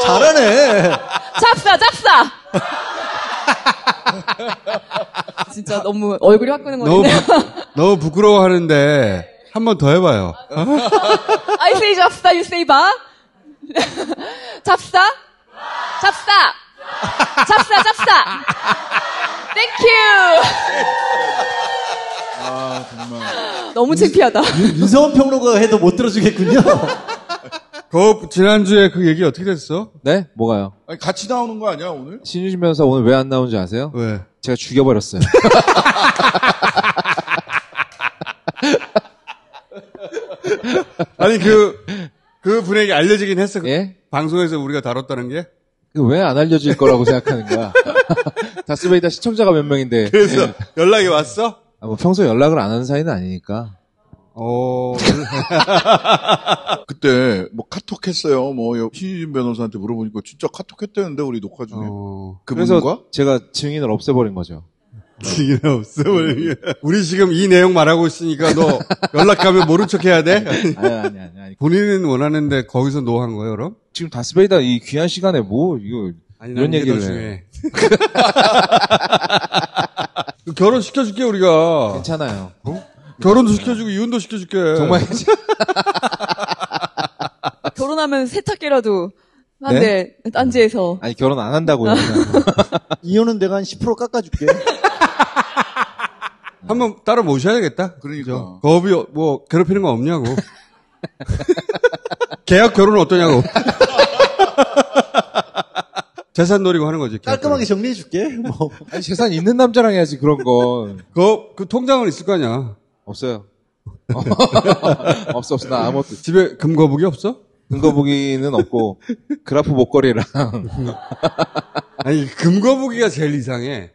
잘하네. 잡사. 진짜 너무 얼굴이 확 끄는 거네요. 너무 부끄러워하는데 한 번 더 해봐요. I say 잡사, you say 바? 잡사. Thank you. 아, 정말. 너무 창피하다. 윤성훈 평론가가 해도 못 들어주겠군요. 지난주에 그 얘기 어떻게 됐어? 네? 뭐가요? 아니, 같이 나오는 거 아니야, 오늘? 신유진 변호사 오늘 왜 안 나오는지 아세요? 왜? 제가 죽여버렸어요. 아니, 그 분에게 알려지긴 했어. 예? 방송에서 우리가 다뤘다는 게? 왜 안 알려질 거라고 생각하는 거야? 다스베이다 시청자가 몇 명인데. 그래서 연락이 왔어? 뭐 평소에 연락을 안 하는 사이는 아니니까. 그때 뭐 카톡 했어요. 뭐 신유진 변호사한테 물어보니까 진짜 카톡 했다는데 우리 녹화 중에. 그래서 그분과? 제가 증인을 없애버린 거죠. 증인을 없애버린 게. 우리 지금 이 내용 말하고 있으니까 너 연락하면 모른 척 해야 돼? 아니. 본인은 원하는데 거기서 노한 거예요, 그럼? 지금 다스베이다 이 귀한 시간에 이런 얘기를 해. 결혼 시켜줄게 우리가. 괜찮아요. 결혼도 시켜주고 이혼도 시켜줄게. 정말. 결혼하면 세탁기라도 한대 딴지에서. 아니 결혼 안 한다고요. 이혼은 내가 한 10% 깎아줄게. 한번 따로 모셔야겠다. 그러니까. 겁이 뭐 괴롭히는 거 없냐고. 계약 결혼은 어떠냐고. 재산 노리고 하는 거지. 깔끔하게 정리해줄게. 뭐. 아니 재산 있는 남자랑 해야지 그런 거. 그 통장은 있을 거 아니야. 없어요. 없어. 나 아무것도. 집에 금거북이 없어? 금거북이는 없고 그라프 목걸이랑. 아니 금거북이가 제일 이상해.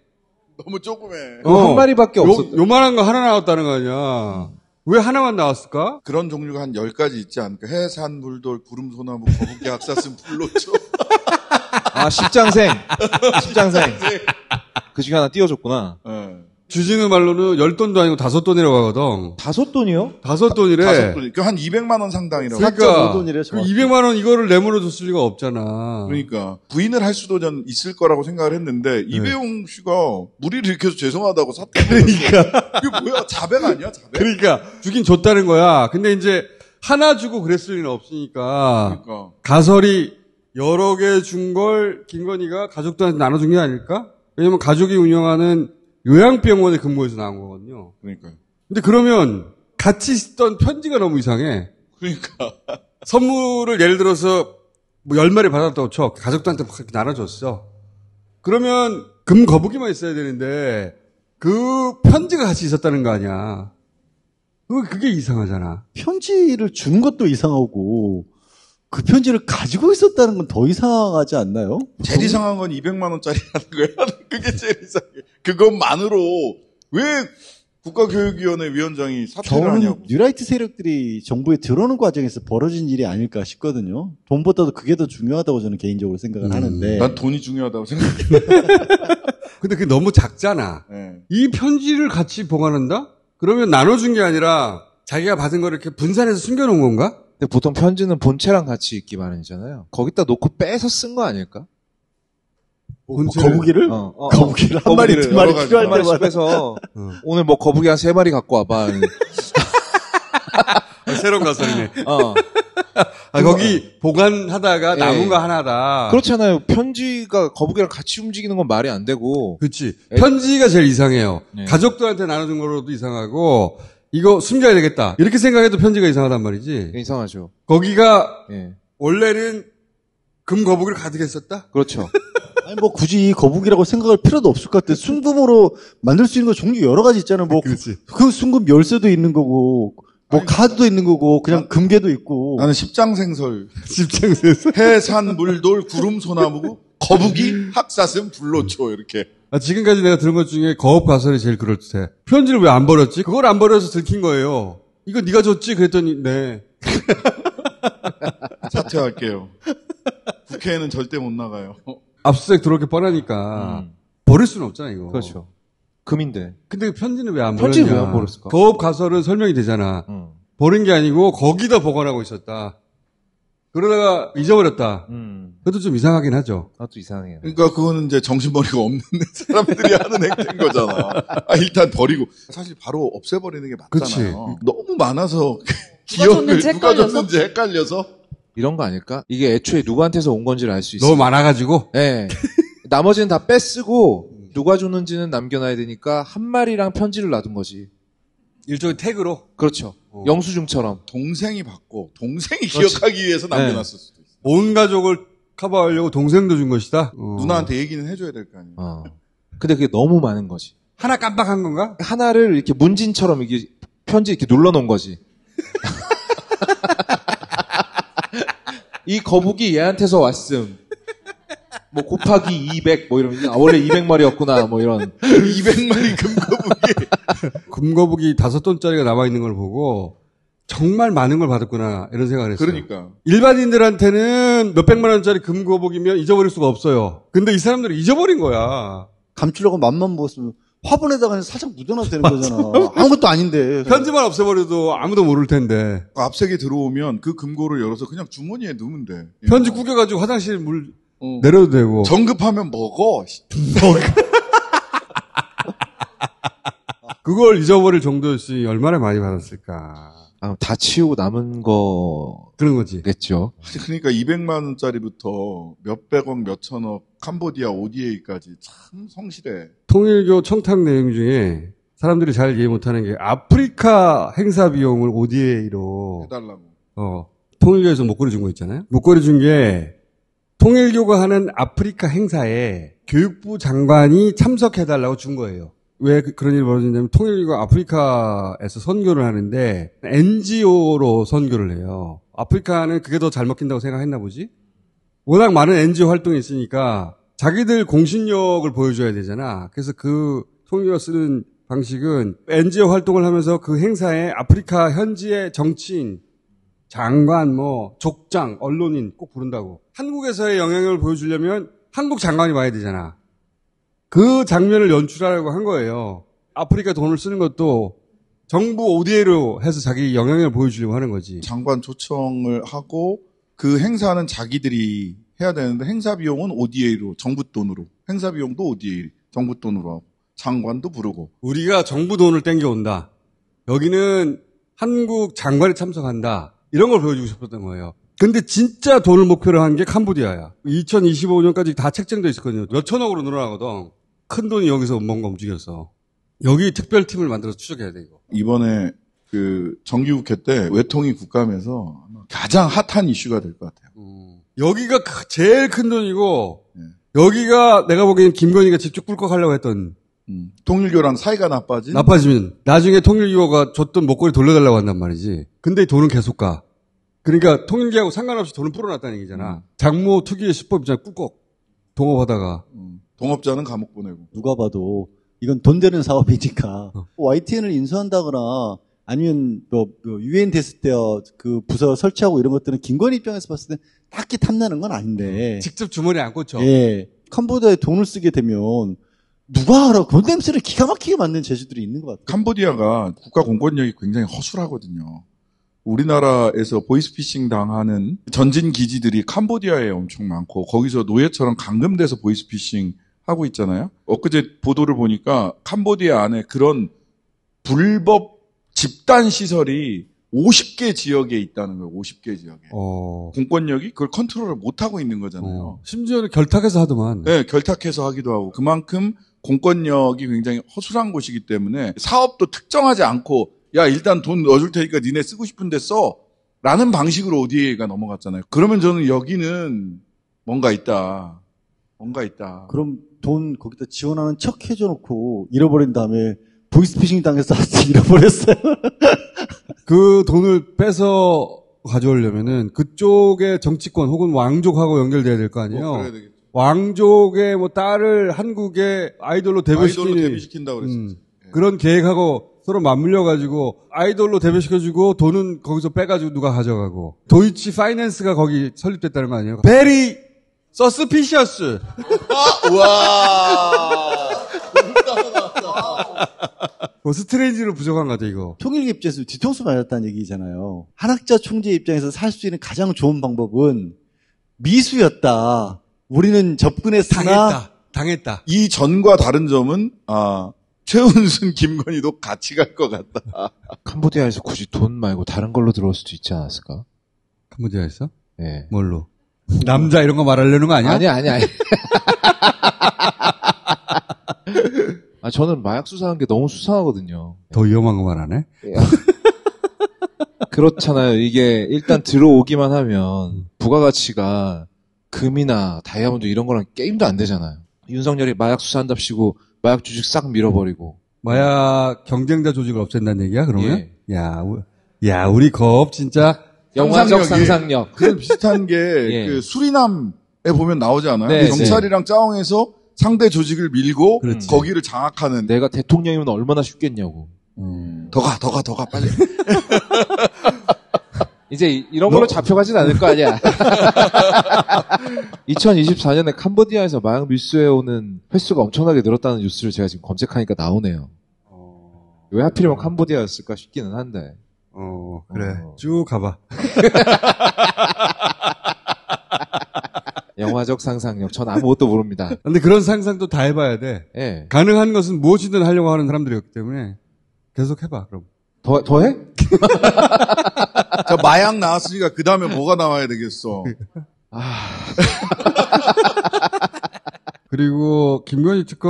너무 조그매. 한 마리밖에 없어. 요만한 거 하나 나왔다는 거 아니야. 왜 하나만 나왔을까? 그런 종류가 한 10가지 있지 않을까? 해산, 불돌, 구름, 소나무, 거북이, 악사슴, 불로초. 십장생. 그 중에 하나 띄워줬구나. 네. 주진우 말로는 10돈도 아니고 5돈이라고 하거든. 5돈이요? 5돈이래. 5돈이. 한 200만 원 상당이라고. 그러니까 4.5돈이래. 그 200만 원 이거를 내물어 줬을 리가 없잖아. 그러니까 부인을 할 수도 전 있을 거라고 생각을 했는데 이배용 씨가 무리를 일으켜서 죄송하다고 샀다고. 그러니까 이게 뭐야? 자백 아니야? 자백? 그러니까 주긴 줬다는 거야. 근데 이제 하나 주고 그랬을 리는 없으니까. 그러니까. 가설이 여러 개 준 걸 김건희가 가족들한테 나눠준 게 아닐까? 왜냐면 가족이 운영하는 요양병원에 근무해서 나온 거거든요. 그러니까요. 근데 그러면 같이 쓰던 편지가 너무 이상해. 그러니까. 선물을 예를 들어서 뭐 10마리 받았다고 쳐. 가족들한테 막 이렇게 나눠줬어. 그러면 금거북이만 있어야 되는데 그 편지가 같이 있었다는 거 아니야. 그게 이상하잖아. 편지를 준 것도 이상하고 그 편지를 가지고 있었다는 건 더 이상하지 않나요? 제일 이상한 건 200만 원짜리라는 거야. 그게 제일 이상해. 그것만으로 왜 국가교육위원회 위원장이 사퇴를 하냐고. 저는 뉴라이트 세력들이 정부에 들어오는 과정에서 벌어진 일이 아닐까 싶거든요. 돈보다도 그게 더 중요하다고 저는 개인적으로 생각을 하는데. 난 돈이 중요하다고 생각해. 근데 그게 너무 작잖아. 네. 이 편지를 같이 보관한다? 그러면 나눠준 게 아니라 자기가 받은 거를 이렇게 분산해서 숨겨놓은 건가? 근데 보통 편지는 본체랑 같이 있기 마련이잖아요. 거기다 놓고 빼서 쓴 거 아닐까? 거북이를? 거북이를 한 마리, 두 마리 필요할 때마다. 빼서 오늘 뭐 거북이 한 3마리 갖고 와봐. 새로운 가설이네. 거기 보관하다가 남은 거 하나다. 그렇잖아요. 편지가 거북이랑 같이 움직이는 건 말이 안 되고. 그렇지. 편지가 제일 이상해요. 가족들한테 나눠준 거로도 이상하고 이거 숨겨야 되겠다. 이렇게 생각해도 편지가 이상하단 말이지. 이상하죠. 거기가 원래는 금 거북이를 가득했었다? 그렇죠. 아니 뭐 굳이 거북이라고 생각할 필요도 없을 것 같아. 순금으로 만들 수 있는 거 종류 여러 가지 있잖아요. 뭐 그 순금 열쇠도 있는 거고 뭐 카드도 있는 거고 그냥 금괴도 있고. 나는 십장생설. 십장생설. 해산 물돌 구름 소나무 거북이 학사슴 불로초 이렇게. 지금까지 내가 들은 것 중에 거업 가설이 제일 그럴듯해. 편지를 왜 안 버렸지? 그걸 안 버려서 들킨 거예요. 이거 네가 줬지? 그랬더니 네. 사퇴할게요. 국회에는 절대 못 나가요. 압수수색 들어올 게 뻔하니까 버릴 수는 없잖아 이거. 그렇죠. 금인데. 근데 편지는 왜 안 버렸냐? 편지 왜 안 버렸을까? 거업 가설은 설명이 되잖아. 버린 게 아니고 거기다 보관하고 있었다. 그러다가 잊어버렸다. 그것도 좀 이상하긴 하죠. 그것도 이상해요. 그러니까 그거는 이제 정신머리가 없는 사람들이 하는 행태인 거잖아. 일단 버리고 사실 바로 없애버리는 게 맞잖아요. 너무 많아서 기억을 누가 줬는지 헷갈려서 이런 거 아닐까? 이게 애초에 누구한테서 온 건지를 알 수 있어요. 너무 많아가지고? 네. 나머지는 다 빼쓰고 누가 줬는지는 남겨놔야 되니까 한 마리랑 편지를 놔둔 거지. 일종의 태그로? 그렇죠. 영수증처럼. 동생이 받고 동생이 그렇지. 기억하기 위해서 남겨놨을 수도 있어. 온 가족을 커버하려고 동생도 준 것이다? 누나한테 얘기는 해줘야 될 거 아니에요. 근데 그게 너무 많은 거지. 하나 깜빡한 건가? 하나를 이렇게 문진처럼 이게 편지 이렇게 눌러놓은 거지. 이 거북이 얘한테서 왔음. 뭐 곱하기 200 뭐 이러면 원래 200마리였구나 뭐 이런. 200마리 금거북이. 금거북이 5톤짜리가 남아있는 걸 보고 정말 많은 걸 받았구나 이런 생각을 했어요. 그러니까. 일반인들한테는 몇백만 원짜리 금거북이면 잊어버릴 수가 없어요. 근데 이 사람들은 잊어버린 거야. 감추려고 맛만 먹었으면 화분에다가 살짝 묻어놔도 되는 거잖아. 아무것도 아닌데. 편지만 없애버려도 아무도 모를 텐데. 앞색에 들어오면 그 금고를 열어서 그냥 주머니에 넣으면 돼. 편지 구겨가지고 화장실 물 내려도 되고. 정급하면 먹어. 그걸 잊어버릴 정도였으니 얼마나 많이 받았을까. 다 치우고 남은 거. 그런 거지. 겠죠. 그러니까 200만 원짜리부터 몇백억, 몇천억, 캄보디아 ODA까지 참 성실해. 통일교 청탁 내용 중에 사람들이 잘 이해 못하는 게 아프리카 행사 비용을 ODA로 해달라고. 통일교에서 목걸이 준 거 있잖아요. 목걸이 준 게 통일교가 하는 아프리카 행사에 교육부 장관이 참석해달라고 준 거예요. 왜 그런 일이 벌어졌냐면 통일교가 아프리카에서 선교를 하는데 NGO로 선교를 해요. 아프리카는 그게 더 잘 먹힌다고 생각했나 보지? 워낙 많은 NGO 활동이 있으니까 자기들 공신력을 보여줘야 되잖아. 그래서 그 통일교가 쓰는 방식은 NGO 활동을 하면서 그 행사에 아프리카 현지의 정치인, 장관, 족장, 언론인 꼭 부른다고. 한국에서의 영향력을 보여주려면 한국 장관이 와야 되잖아. 그 장면을 연출하려고 한 거예요. 아프리카 돈을 쓰는 것도 정부 ODA로 해서 자기 영향력을 보여주려고 하는 거지. 장관 초청을 하고 그 행사는 자기들이 해야 되는데 행사 비용은 ODA로, 정부 돈으로. 행사 비용도 ODA, 정부 돈으로 하고. 장관도 부르고. 우리가 정부 돈을 땡겨온다. 여기는 한국 장관이 참석한다. 이런 걸 보여주고 싶었던 거예요. 근데 진짜 돈을 목표로 한 게 캄보디아야. 2025년까지 다 책정돼 있었거든요. 몇 천억으로 늘어나거든. 큰 돈이 여기서 뭔가 움직였어. 여기 특별팀을 만들어서 추적해야 돼, 이거. 이번에 그 정기국회 때 외통위 국감에서 가장 핫한 이슈가 될 것 같아요. 여기가 제일 큰 돈이고, 여기가 내가 보기엔 김건희가 직접 꿀꺽하려고 했던. 통일교랑 사이가 나빠지면 나중에 통일교가 줬던 목걸이 돌려달라고 한단 말이지. 근데 이 돈은 계속 가. 그러니까 통일교하고 상관없이 돈을 풀어놨다는 얘기잖아. 장모 특유의 수법 있잖아. 꿀꺽 동업하다가. 동업자는 감옥 보내고. 누가 봐도 이건 돈 되는 사업이니까 YTN을 인수한다거나 아니면 유엔 됐을 때 그 부서 설치하고 이런 것들은 김건희 입장에서 봤을 때 딱히 탐나는 건 아닌데. 직접 주머니에 안 꽂혀. 예. 캄보디아에 돈을 쓰게 되면 누가 알아? 돈 냄새를 기가 막히게 만드는 재주들이 있는 것 같아요. 캄보디아가 국가 공권력이 굉장히 허술하거든요. 우리나라에서 보이스피싱 당하는 전진 기지들이 캄보디아에 엄청 많고 거기서 노예처럼 감금돼서 보이스피싱 하고 있잖아요. 엊그제 보도를 보니까 캄보디아 안에 그런 불법 집단 시설이 50개 지역에 있다는 거예요. 50개 지역에. 공권력이 그걸 컨트롤을 못하고 있는 거잖아요. 심지어는 결탁해서 하더만. 네, 결탁해서 하기도 하고 그만큼 공권력이 굉장히 허술한 곳이기 때문에 사업도 특정하지 않고 야 일단 돈 넣어줄 테니까 니네 쓰고 싶은데 써 라는 방식으로 ODA가 넘어갔잖아요. 그러면 저는 여기는 뭔가 있다. 그럼 돈 거기다 지원하는 척 해줘놓고 잃어버린 다음에 보이스피싱 당해서 잃어버렸어요. 그 돈을 빼서 가져오려면은 그쪽의 정치권 혹은 왕족하고 연결돼야 될 거 아니에요. 그래야 되겠죠. 왕족의 뭐 딸을 한국의 아이돌로 데뷔시킨다고 그랬었죠. 그런 계획하고 서로 맞물려가지고 아이돌로 데뷔시켜주고 돈은 거기서 빼가지고 누가 가져가고 도이치 파이낸스가 거기 설립됐다는 거 아니에요? 베리 서스피셔스. 와. 스트레인지로 부족한 것 같아 이거. 통일 입장에서 뒤통수 맞았다는 얘기잖아요. 한학자 총재 입장에서 살 수 있는 가장 좋은 방법은 미수였다. 우리는 접근했으나 당했다. 이 전과 다른 점은 최은순, 김건희도 같이 갈 것 같다. 캄보디아에서 굳이 돈 말고 다른 걸로 들어올 수도 있지 않았을까? 캄보디아에서? 네. 뭘로? 남자 이런 거 말하려는 거 아니야? 아니. 저는 마약 수사하는 게 너무 수상하거든요. 더 위험한 거 말하네? 그렇잖아요. 이게 일단 들어오기만 하면 부가가치가 금이나 다이아몬드 이런 거랑 게임도 안 되잖아요. 윤석열이 마약 수사한답시고 마약 조직 싹 밀어버리고. 마약 경쟁자 조직을 없앤다는 얘기야, 그러면? 예. 야, 우리 겁, 진짜. 영화적 상상력. 그런 비슷한 게, 그 수리남에 보면 나오지 않아요? 네, 경찰이랑 짜옹해서 상대 조직을 밀고, 거기를 장악하는. 내가 대통령이면 얼마나 쉽겠냐고. 더 가, 빨리. 이제 이런 걸로 잡혀가진 않을 거 아니야. 2024년에 캄보디아에서 마약 밀수해오는 횟수가 엄청나게 늘었다는 뉴스를 제가 지금 검색하니까 나오네요. 왜 하필이면 캄보디아였을까 싶기는 한데. 그래. 쭉 가봐. 영화적 상상력. 전 아무것도 모릅니다. 근데 그런 상상도 다 해봐야 돼. 예. 가능한 것은 무엇이든 하려고 하는 사람들이었기 때문에 계속 해봐, 그럼. 더 해? 저 마약 나왔으니까 그 다음에 뭐가 나와야 되겠어. 그리고 김건희 특검의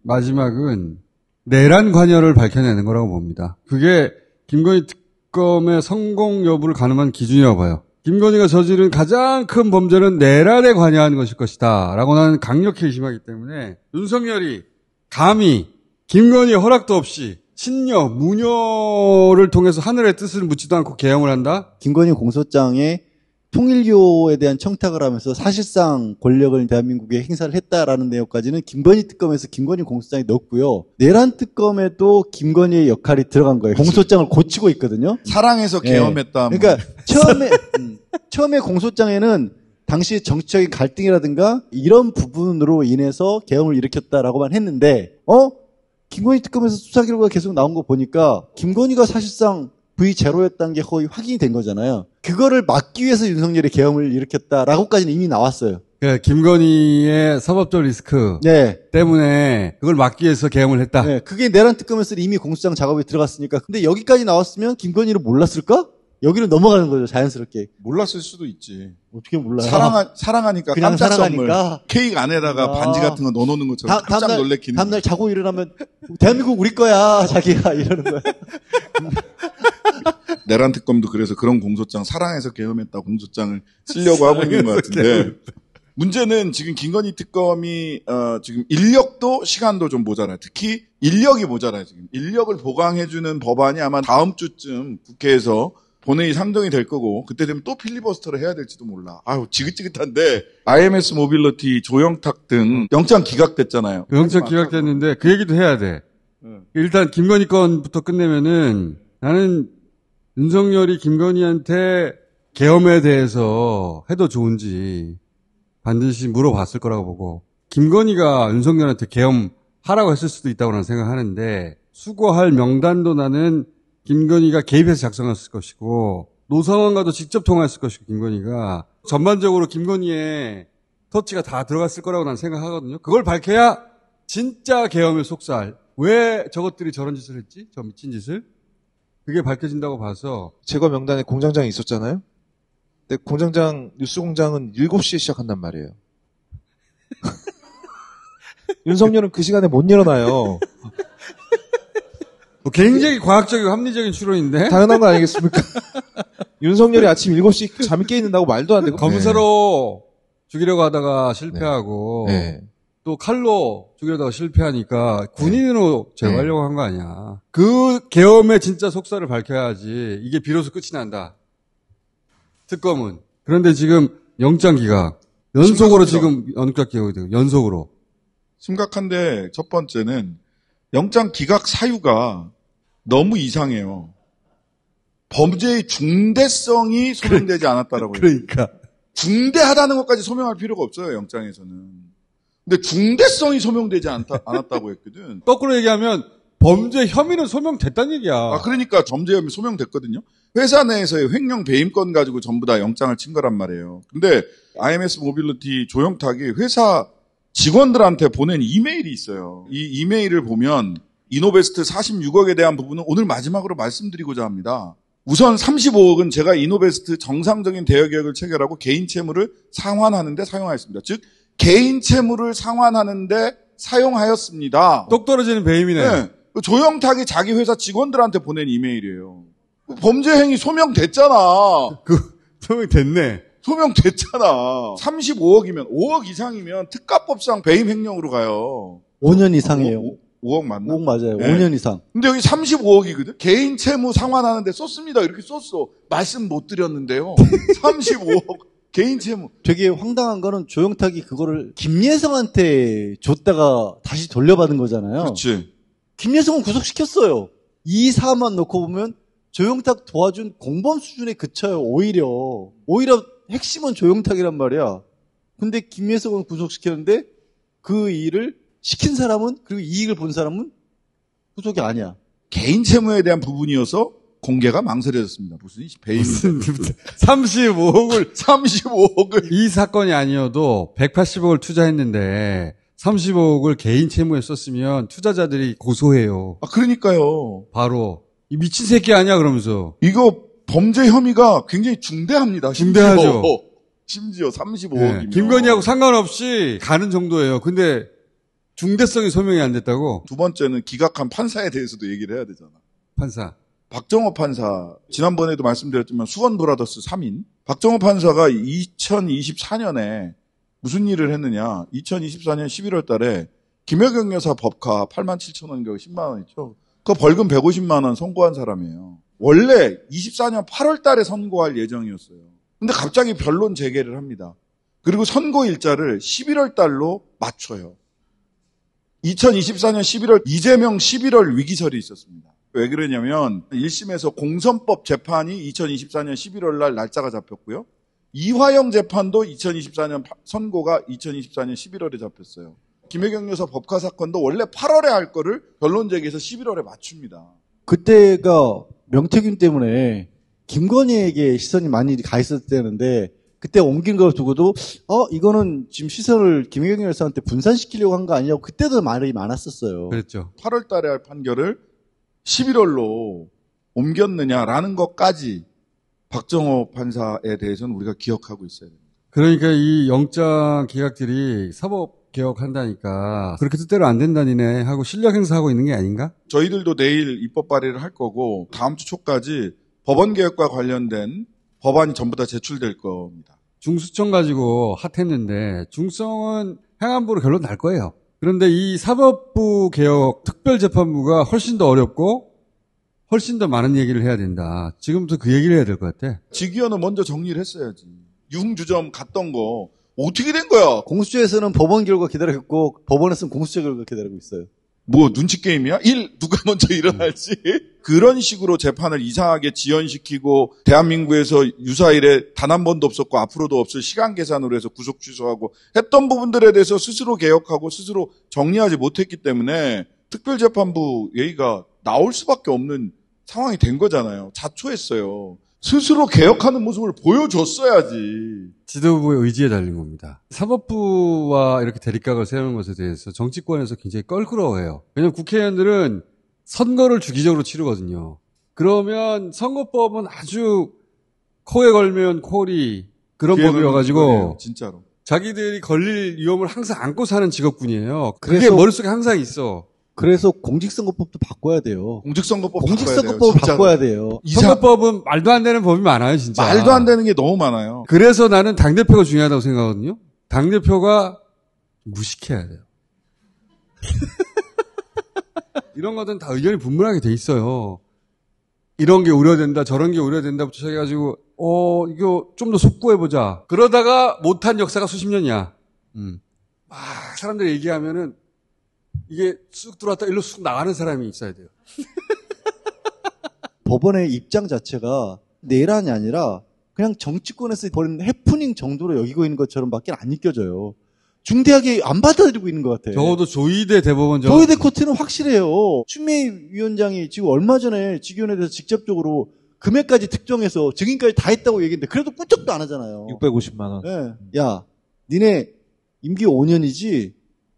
마지막은 내란 관여를 밝혀내는 거라고 봅니다. 그게 김건희 특검의 성공 여부를 가늠한 기준이라고 봐요. 김건희가 저지른 가장 큰 범죄는 내란에 관여한 것일 것이다 라고 나는 강력히 의심하기 때문에 윤석열이 감히 김건희의 허락도 없이 친녀, 무녀를 통해서 하늘의 뜻을 묻지도 않고 개엄을 한다? 김건희 공소장에 통일교에 대한 청탁을 하면서 사실상 권력을 대한민국에 행사를 했다라는 내용까지는 김건희 특검에서 김건희 공소장에 넣었고요. 내란 특검에도 김건희의 역할이 들어간 거예요. 공소장을 고치고 있거든요. 사랑해서 개엄했다. 그러니까 처음에 공소장에는 당시 정치적인 갈등이라든가 이런 부분으로 인해서 계엄을 일으켰다라고만 했는데 김건희 특검에서 수사 결과가 계속 나온 거 보니까 김건희가 사실상 V0였다는 게 거의 확인이 된 거잖아요. 그거를 막기 위해서 윤석열이 계엄을 일으켰다라고까지는 이미 나왔어요. 그러니까 김건희의 사법적 리스크 때문에 그걸 막기 위해서 계엄을 했다. 네, 그게 내란 특검에서 이미 공소장 작업에 들어갔으니까. 근데 여기까지 나왔으면 김건희를 몰랐을까? 여기는 넘어가는 거죠, 자연스럽게. 몰랐을 수도 있지. 어떻게 몰라요? 사랑하니까 그냥 깜짝 사랑하니까. 선물. 케이크 안에다가 반지 같은 거 넣어놓는 것처럼 깜짝 놀래키는. 다음날 자고 일어나면 대한민국 우리 거야, 자기가 이러는 거야. 내란 특검도 그래서 그런 공소장, 사랑해서 계엄했다 공소장을 쓰려고 하고 있는 것 같은데. 문제는 지금 김건희 특검이 지금 인력도 시간도 좀 모자라요. 특히 인력이 모자라요. 지금 인력을 보강해주는 법안이 아마 다음 주쯤 국회에서 본회의 상정이 될 거고 그때 되면 또 필리버스터를 해야 될지도 몰라. 아유 지긋지긋한데 IMS 모빌리티 조영탁 등 영장 기각됐잖아요. 영장 기각됐는데 그 얘기도 해야 돼. 일단 김건희 건부터 끝내면은 나는 윤석열이 김건희한테 계엄에 대해서 해도 좋은지 반드시 물어봤을 거라고 보고 김건희가 윤석열한테 계엄하라고 했을 수도 있다고 나는 생각하는데 수거할 명단도 나는 김건희가 개입해서 작성했을 것이고 노상원과도 직접 통화했을 것이고 김건희가 전반적으로 김건희의 터치가 다 들어갔을 거라고 나는 생각하거든요. 그걸 밝혀야 진짜 계엄을 속살. 왜 저것들이 저런 짓을 했지? 저 미친 짓을? 그게 밝혀진다고 봐서. 제거 명단에 공장장이 있었잖아요. 근데 공장장, 뉴스 공장은 7시에 시작한단 말이에요. 윤석열은 그 시간에 못 일어나요. 굉장히 과학적이고 합리적인 추론인데? 당연한 거 아니겠습니까? 윤석열이 아침 7시 잠이 깨 있는다고 말도 안 되고. 검사로 죽이려고 하다가 실패하고. 네. 또 칼로 죽이려다가 실패하니까 군인으로 제거하려고 한 거 아니야. 그 계엄의 진짜 속살을 밝혀야지 이게 비로소 끝이 난다. 특검은. 그런데 지금 영장 기각. 연속으로 지금 영장 기각이 되고 연속으로. 심각한데 첫 번째는 영장 기각 사유가 너무 이상해요. 범죄의 중대성이 소명되지 않았다라고 해요. 그러니까. 중대하다는 것까지 소명할 필요가 없어요, 영장에서는. 근데 중대성이 소명되지 않았다고 했거든. 거꾸로 얘기하면 범죄 혐의는 소명됐다는 얘기야. 아, 그러니까 범죄 혐의 소명됐거든요. 회사 내에서의 횡령 배임건 가지고 전부 다 영장을 친 거란 말이에요. 근데 IMS 모빌리티 조영탁이 회사 직원들한테 보낸 이메일이 있어요. 이 이메일을 보면 이노베스트 46억에 대한 부분은 오늘 마지막으로 말씀드리고자 합니다. 우선 35억은 제가 이노베스트 정상적인 대여 계획을 체결하고 개인 채무를 상환하는 데 사용하였습니다. 즉 개인 채무를 상환하는데 사용하였습니다. 똑 떨어지는 배임이네. 네. 조영탁이 자기 회사 직원들한테 보낸 이메일이에요. 범죄 행위 소명됐잖아. 소명됐네. 소명됐잖아. 35억이면 5억 이상이면 특가법상 배임 횡령으로 가요. 5년 이상이에요. 5억 맞나? 5억 맞아요. 네. 5년 이상. 근데 여기 35억이거든. 개인 채무 상환하는데 썼습니다. 이렇게 썼어. 말씀 못 드렸는데요. 35억. 개인 채무. 되게 황당한 거는 조영탁이 그거를 김예성한테 줬다가 다시 돌려받은 거잖아요. 그렇지. 김예성은 구속시켰어요. 이 사안만 놓고 보면 조영탁 도와준 공범 수준에 그쳐요. 오히려 핵심은 조영탁이란 말이야. 근데 김예성은 구속시켰는데 그 일을 시킨 사람은 그리고 이익을 본 사람은 구속이 아니야. 개인 채무에 대한 부분이어서 공개가 망설여졌습니다. 무슨 배임 35억을 이 사건이 아니어도 180억을 투자했는데 35억을 개인 채무에 썼으면 투자자들이 고소해요. 아, 그러니까요. 바로 이 미친 새끼 아니야 그러면서. 이거 범죄 혐의가 굉장히 중대합니다. 중대하죠. 심지어 35억이면. 네, 김건희하고 상관없이 가는 정도예요. 근데 중대성이 소명이 안 됐다고? 두 번째는 기각한 판사에 대해서도 얘기를 해야 되잖아. 판사. 박정호 판사, 지난번에도 말씀드렸지만 수건브라더스 3인. 박정호 판사가 2024년에 무슨 일을 했느냐. 2024년 11월 달에 김여경 여사 법카 87,000원, 10만 원 있죠. 그 벌금 150만 원 선고한 사람이에요. 원래 24년 8월 달에 선고할 예정이었어요. 근데 갑자기 변론 재개를 합니다. 그리고 선고 일자를 11월 달로 맞춰요. 2024년 11월 이재명 11월 위기설이 있었습니다. 왜 그러냐면 1심에서 공선법 재판이 2024년 11월 날 날짜가 잡혔고요. 이화영 재판도 2024년 선고가 2024년 11월에 잡혔어요. 김혜경 여사 법카 사건도 원래 8월에 할 거를 변론 제기해서 11월에 맞춥니다. 그때가 명태균 때문에 김건희에게 시선이 많이 가 있었다는데 그때 옮긴 걸 두고도 이거는 지금 시선을 김혜경 여사한테 분산시키려고 한 거 아니냐고 그때도 말이 많았었어요. 그랬죠. 8월 달에 할 판결을 11월로 옮겼느냐라는 것까지 박정호 판사에 대해서는 우리가 기억하고 있어야 됩니다. 그러니까 이 영장 기각들이 사법 개혁한다니까 그렇게 뜻대로 안 된다니네 하고 실력 행사하고 있는 게 아닌가? 저희들도 내일 입법 발의를 할 거고 다음 주 초까지 법원 개혁과 관련된 법안이 전부 다 제출될 겁니다. 중수청 가지고 핫했는데 중수청은 행안부로 결론 날 거예요. 그런데 이 사법부 개혁 특별재판부가 훨씬 더 어렵고 훨씬 더 많은 얘기를 해야 된다. 지금부터 그 얘기를 해야 될 것 같아. 직위원은 먼저 정리를 했어야지. 유흥주점 갔던 거 어떻게 된 거야? 공수처에서는 법원 결과 기다리고 법원에서는 공수처 결과 기다리고 있어요. 뭐 눈치 게임이야? 누가 먼저 일어날지? 그런 식으로 재판을 이상하게 지연시키고 대한민국에서 유사 이래 단 한 번도 없었고 앞으로도 없을 시간 계산으로 해서 구속 취소하고 했던 부분들에 대해서 스스로 개혁하고 스스로 정리하지 못했기 때문에 특별재판부 얘기가 나올 수밖에 없는 상황이 된 거잖아요. 자초했어요. 스스로 개혁하는 모습을 보여줬어야지. 지도부의 의지에 달린 겁니다. 사법부와 이렇게 대립각을 세우는 것에 대해서 정치권에서 굉장히 껄끄러워해요. 왜냐하면 국회의원들은 선거를 주기적으로 치르거든요. 그러면 선거법은 아주 코에 걸면 코리 그런 법이어가지고 진짜로 자기들이 걸릴 위험을 항상 안고 사는 직업군이에요. 그게 머릿속에 항상 있어. 그래서 공직선거법도 바꿔야 돼요. 공직선거법을 바꿔야 돼요. 선거법은 말도 안 되는 법이 많아요, 진짜. 말도 안 되는 게 너무 많아요. 그래서 나는 당대표가 중요하다고 생각하거든요. 당대표가 무식해야 돼요. 이런 것들은 다 의견이 분분하게 돼 있어요. 이런 게 우려된다, 저런 게 우려된다부터 시작해가지고, 이거 좀 더 속구해보자. 그러다가 못한 역사가 수십 년이야. 막 사람들이 얘기하면은, 이게 쑥 들어왔다 일로 쑥 나가는 사람이 있어야 돼요. 법원의 입장 자체가 내란이 아니라 그냥 정치권에서 벌인 해프닝 정도로 여기고 있는 것처럼 밖에 안 느껴져요. 중대하게 안 받아들이고 있는 것 같아요. 적어도 조의대 대법원 조의대 코트는 확실해요. 추미애 위원장이 지금 얼마 전에 직위원회에 대해서 직접적으로 금액까지 특정해서 증인까지 다 했다고 얘기했는데 그래도 꿀쩍도 안 하잖아요. 650만 원. 네. 야, 니네 임기 5년이지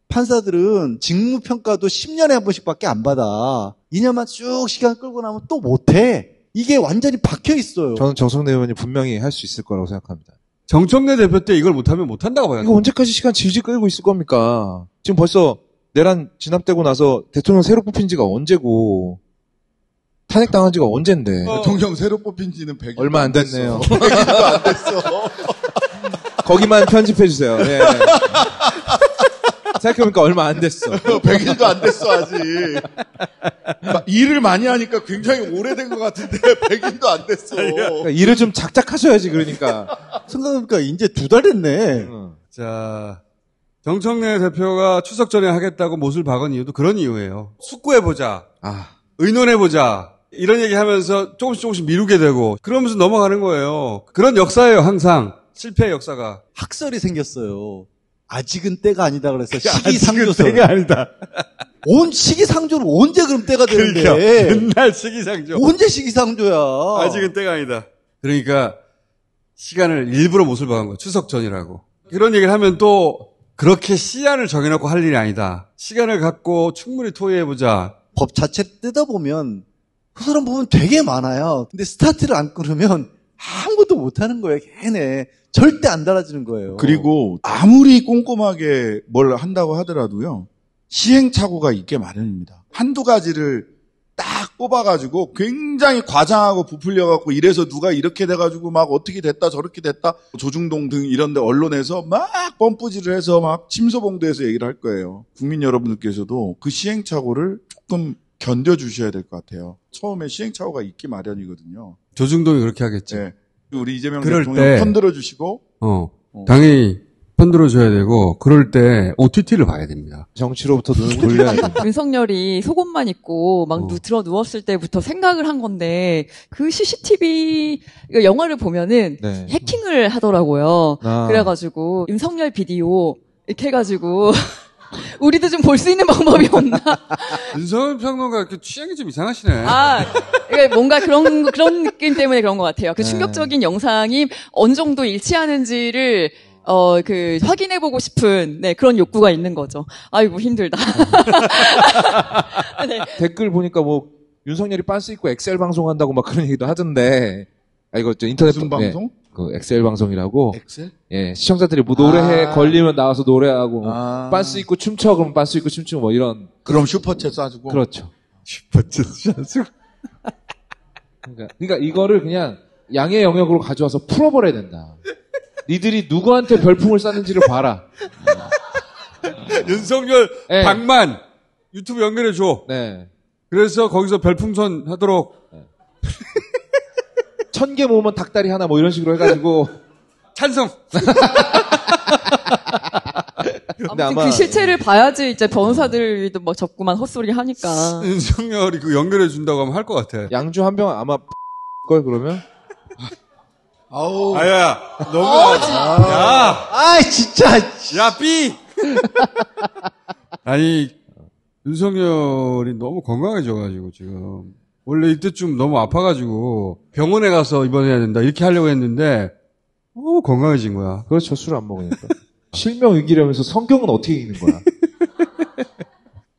판사들은 직무평가도 10년에 한 번씩밖에 안 받아. 2년만 쭉 시간 끌고 나면 또 못해. 이게 완전히 박혀 있어요. 저는 정성래 의원이 분명히 할 수 있을 거라고 생각합니다. 정청래 대표 때 이걸 못하면 못한다고 봐요. 이거 언제까지 시간 질질 끌고 있을 겁니까? 지금 벌써 내란 진압되고 나서 대통령 새로 뽑힌 지가 언제고 탄핵당한 지가 언젠데. 대통령 새로 뽑힌 지는 100일 얼마 안 됐네요. 100일도 안 됐어. 거기만 편집해 주세요. 네. 생각해보니까 얼마 안 됐어. 100일도 안 됐어, 아직. 일을 많이 하니까 굉장히 오래된 것 같은데, 100일도 안 됐어. 그러니까 일을 좀 작작 하셔야지, 그러니까. 생각해보니까 이제 2달 됐네. 자, 정청래 대표가 추석 전에 하겠다고 못을 박은 이유도 그런 이유예요. 숙고해보자. 의논해보자. 이런 얘기 하면서 조금씩 미루게 되고, 그러면서 넘어가는 거예요. 그런 역사예요, 항상. 실패의 역사가. 학설이 생겼어요. 아직은 때가 아니다 그래서 시기상조설. 아직은 때가 아니다. 온 시기상조를 언제 그럼 때가 되는데. 그러니까 맨날 시기상조. 언제 시기상조야. 아직은 때가 아니다. 그러니까 시간을 일부러 못을 박은 거예요. 추석 전이라고. 그런 얘기를 하면 또 그렇게 시한을 정해놓고 할 일이 아니다. 시간을 갖고 충분히 토의해보자. 법 자체 뜯어보면 그사람 보면 되게 많아요. 근데 스타트를 안 끊으면 아무것도 못하는 거예요. 걔네. 절대 안 달아지는 거예요. 그리고 아무리 꼼꼼하게 뭘 한다고 하더라도요. 시행착오가 있게 마련입니다. 한두 가지를 딱 뽑아가지고 굉장히 과장하고 부풀려갖고 이래서 누가 이렇게 돼가지고 막 어떻게 됐다 저렇게 됐다 조중동 등 이런데 언론에서 막 뻔뿌질을 해서 막 침소봉대해서 얘기를 할 거예요. 국민 여러분들께서도 그 시행착오를 조금 견뎌주셔야 될 것 같아요. 처음에 시행착오가 있기 마련이거든요. 조중동이 그렇게 하겠지. 네. 우리 이재명 그럴 대통령 때 편들어 주시고 당연히 편들어 줘야 되고 그럴 때 OTT를 봐야 됩니다. 정치로부터 눈을 돌려야 돼요. 윤석열이 속옷만 입고 막 들어 누웠을 때부터 생각을 한 건데 그 CCTV 영화를 보면은 네. 해킹을 하더라고요. 그래가지고 윤석열 비디오 이렇게 해가지고 우리도 좀 볼 수 있는 방법이 없나? 윤석열 평론가 이렇게 취향이 좀 이상하시네. 그러니까 뭔가 그런 느낌 때문에 그런 것 같아요. 그 충격적인 영상이 어느 정도 일치하는지를 확인해보고 싶은, 그런 욕구가 있는 거죠. 아이고, 힘들다. 네. 댓글 보니까 윤석열이 빤스 입고 엑셀 방송한다고 막 그런 얘기도 하던데, 이거 인터넷 무슨 방송? 그 엑셀 방송이라고. 엑셀? 예, 시청자들이 노래해 걸리면 나와서 노래하고 빤스 입고 춤춰 그러면 빤스 입고 춤추고 이런. 그럼 슈퍼챗 쏴주고. 그렇죠. 슈퍼챗 쏴주고. 그러니까 이거를 그냥 양의 영역으로 가져와서 풀어버려야 된다. 니들이 누구한테 별풍을 쐈는지를 봐라. 윤석열 방만 유튜브 연결해 줘. 네. 그래서 거기서 별풍선 하도록. 1000개 모으면 닭다리 하나 이런 식으로 해가지고 찬성. 아무튼 그 실체를 봐야지 이제 변호사들도 막 자꾸만 헛소리 하니까. 윤석열이 그 연결해 준다고 하면 할 것 같아. 양주 한 병 아마 걸 그러면? 아우. 아야, 너무. 야, 진짜. 야, 삐. 아니, 윤석열이 너무 건강해져가지고 지금 원래 이때쯤 너무 아파가지고 병원에 가서 입원해야 된다 이렇게 하려고 했는데 건강해진 거야. 그렇죠. 술 안 먹으니까. 실명 위기라면서 성경은 어떻게 읽는 거야?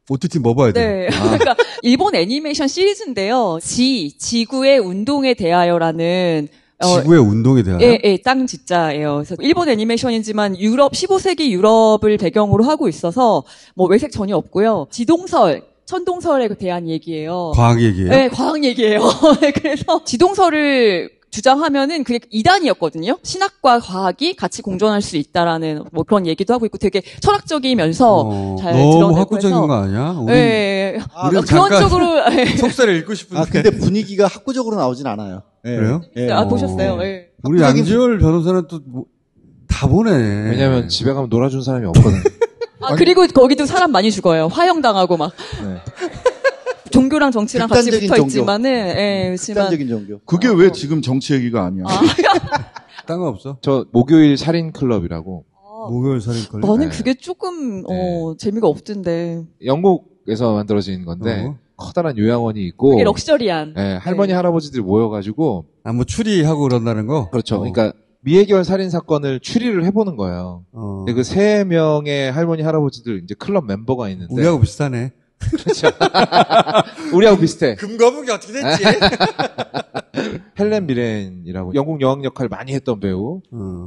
OTT 뭐 봐야 돼? 네. 그러니까 일본 애니메이션 시리즈인데요. 지구의 운동에 대하여라는 지구의 운동에 대하여? 예, 땅 지자예요. 그래서 일본 애니메이션이지만 15세기 유럽을 배경으로 하고 있어서 뭐 외색 전혀 없고요. 지동설, 천동설에 대한 얘기예요. 과학 얘기예요? 네, 과학 얘기예요. 그래서 지동설을 주장하면은 그게 이단이었거든요. 신학과 과학이 같이 공존할 수 있다라는 뭐 그런 얘기도 하고 있고 되게 철학적이면서 잘 너무 드러내고 학구적인 해서. 거 아니야? 네. 우리는 그런 쪽으로 속세를 읽고 싶은데. 근데 분위기가 학구적으로 나오진 않아요. 그래요? 예. 보셨어요? 네. 우리 양지열 변호사는 또 다 보네. 왜냐면 집에 가면 놀아준 사람이 없거든. 그리고 거기도 사람 많이 죽어요. 화형당하고 막. 네. 종교랑 정치랑 같이 극단적인 붙어 종교. 있지만은, 예, 극단적인 종교. 그게 왜 지금 정치 얘기가 아니야? 딴 거 없어? 저 목요일 살인 클럽이라고. 목요일 살인 클럽. 나는 그게 조금 재미가 없던데. 영국에서 만들어진 건데 커다란 요양원이 있고 되게 럭셔리한. 네, 할머니 할아버지들이 모여가지고 뭐 추리하고 그런다는 거? 그렇죠. 그러니까 미해결 살인 사건을 추리를 해보는 거예요. 근데 그 3명의 할머니 할아버지들 이제 클럽 멤버가 있는데 우리하고 비슷하네. 그렇죠. 우리하고 비슷해. 금거북이 어떻게 됐지? 헬렌 미렌이라고 영국 여왕 역할 많이 했던 배우.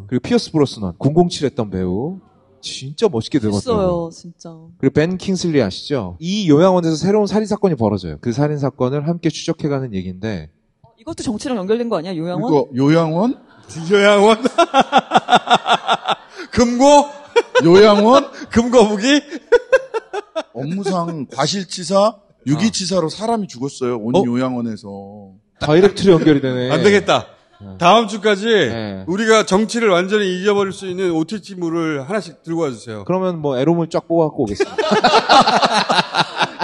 그리고 피어스 브로스넌 007 했던 배우. 진짜 멋있게 들어갔어요. 있어요, 진짜. 그리고 벤 킹슬리 아시죠? 이 요양원에서 새로운 살인 사건이 벌어져요. 그 살인 사건을 함께 추적해가는 얘기인데. 이것도 정치랑 연결된 거 아니야? 요양원? 이거 요양원? 요양원? 금고? 요양원? 금거북이? 업무상 과실치사, 유기치사로 사람이 죽었어요. 온 요양원에서. 다이렉트로 연결이 되네. 안 되겠다. 다음 주까지 우리가 정치를 완전히 잊어버릴 수 있는 OTT물을 하나씩 들고 와주세요. 그러면 뭐 에로물 쫙 뽑아갖고 오겠습니다.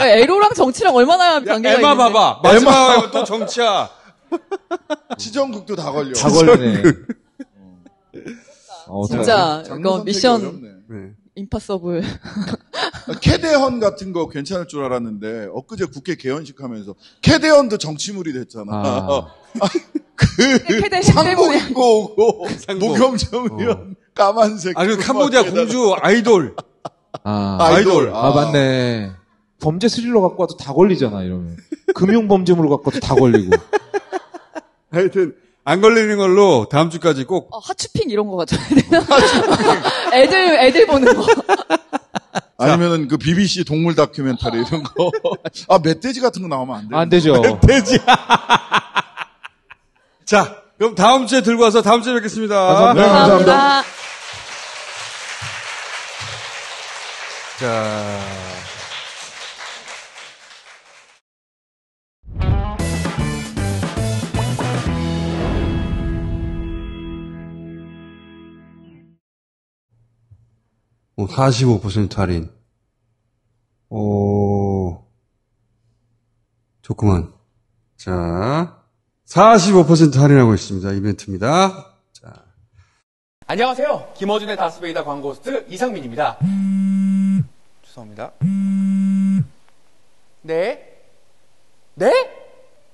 에로랑 정치랑 얼마나 관계가 있는데. 에마 봐봐. 마지막에 또 정치야. 치정극도 다 걸려. 다 걸리네. 진짜 이거 미션 임파서블. 캐대헌 같은 거 괜찮을 줄 알았는데 엊그제 국회 개헌식 하면서 캐대헌도 정치물이 됐잖아. 그 상복 입고 오고 무경정 의원 까만색. 아니 캄보디아 공주 아이돌. 아이돌. 맞네. 범죄 스릴러 갖고 와도 다 걸리잖아 이러면. 금융범죄물 갖고 와도 다 걸리고. 하여튼 안 걸리는 걸로 다음 주까지 꼭. 하추핑 이런 거 같아요. 애들 보는 거. 아니면은 그 BBC 동물 다큐멘터리 이런 거. 멧돼지 같은 거 나오면 안 돼요. 안 되죠. 멧돼지. 자, 그럼 다음 주에 들고 와서 다음 주에 뵙겠습니다. 감사합니다. 자. 뭐 45% 할인. 좋구만. 자, 45% 할인하고 있습니다. 이벤트입니다. 자. 안녕하세요. 김어준의 다스베이다 광고 호스트 이상민입니다. 죄송합니다. 네? 네?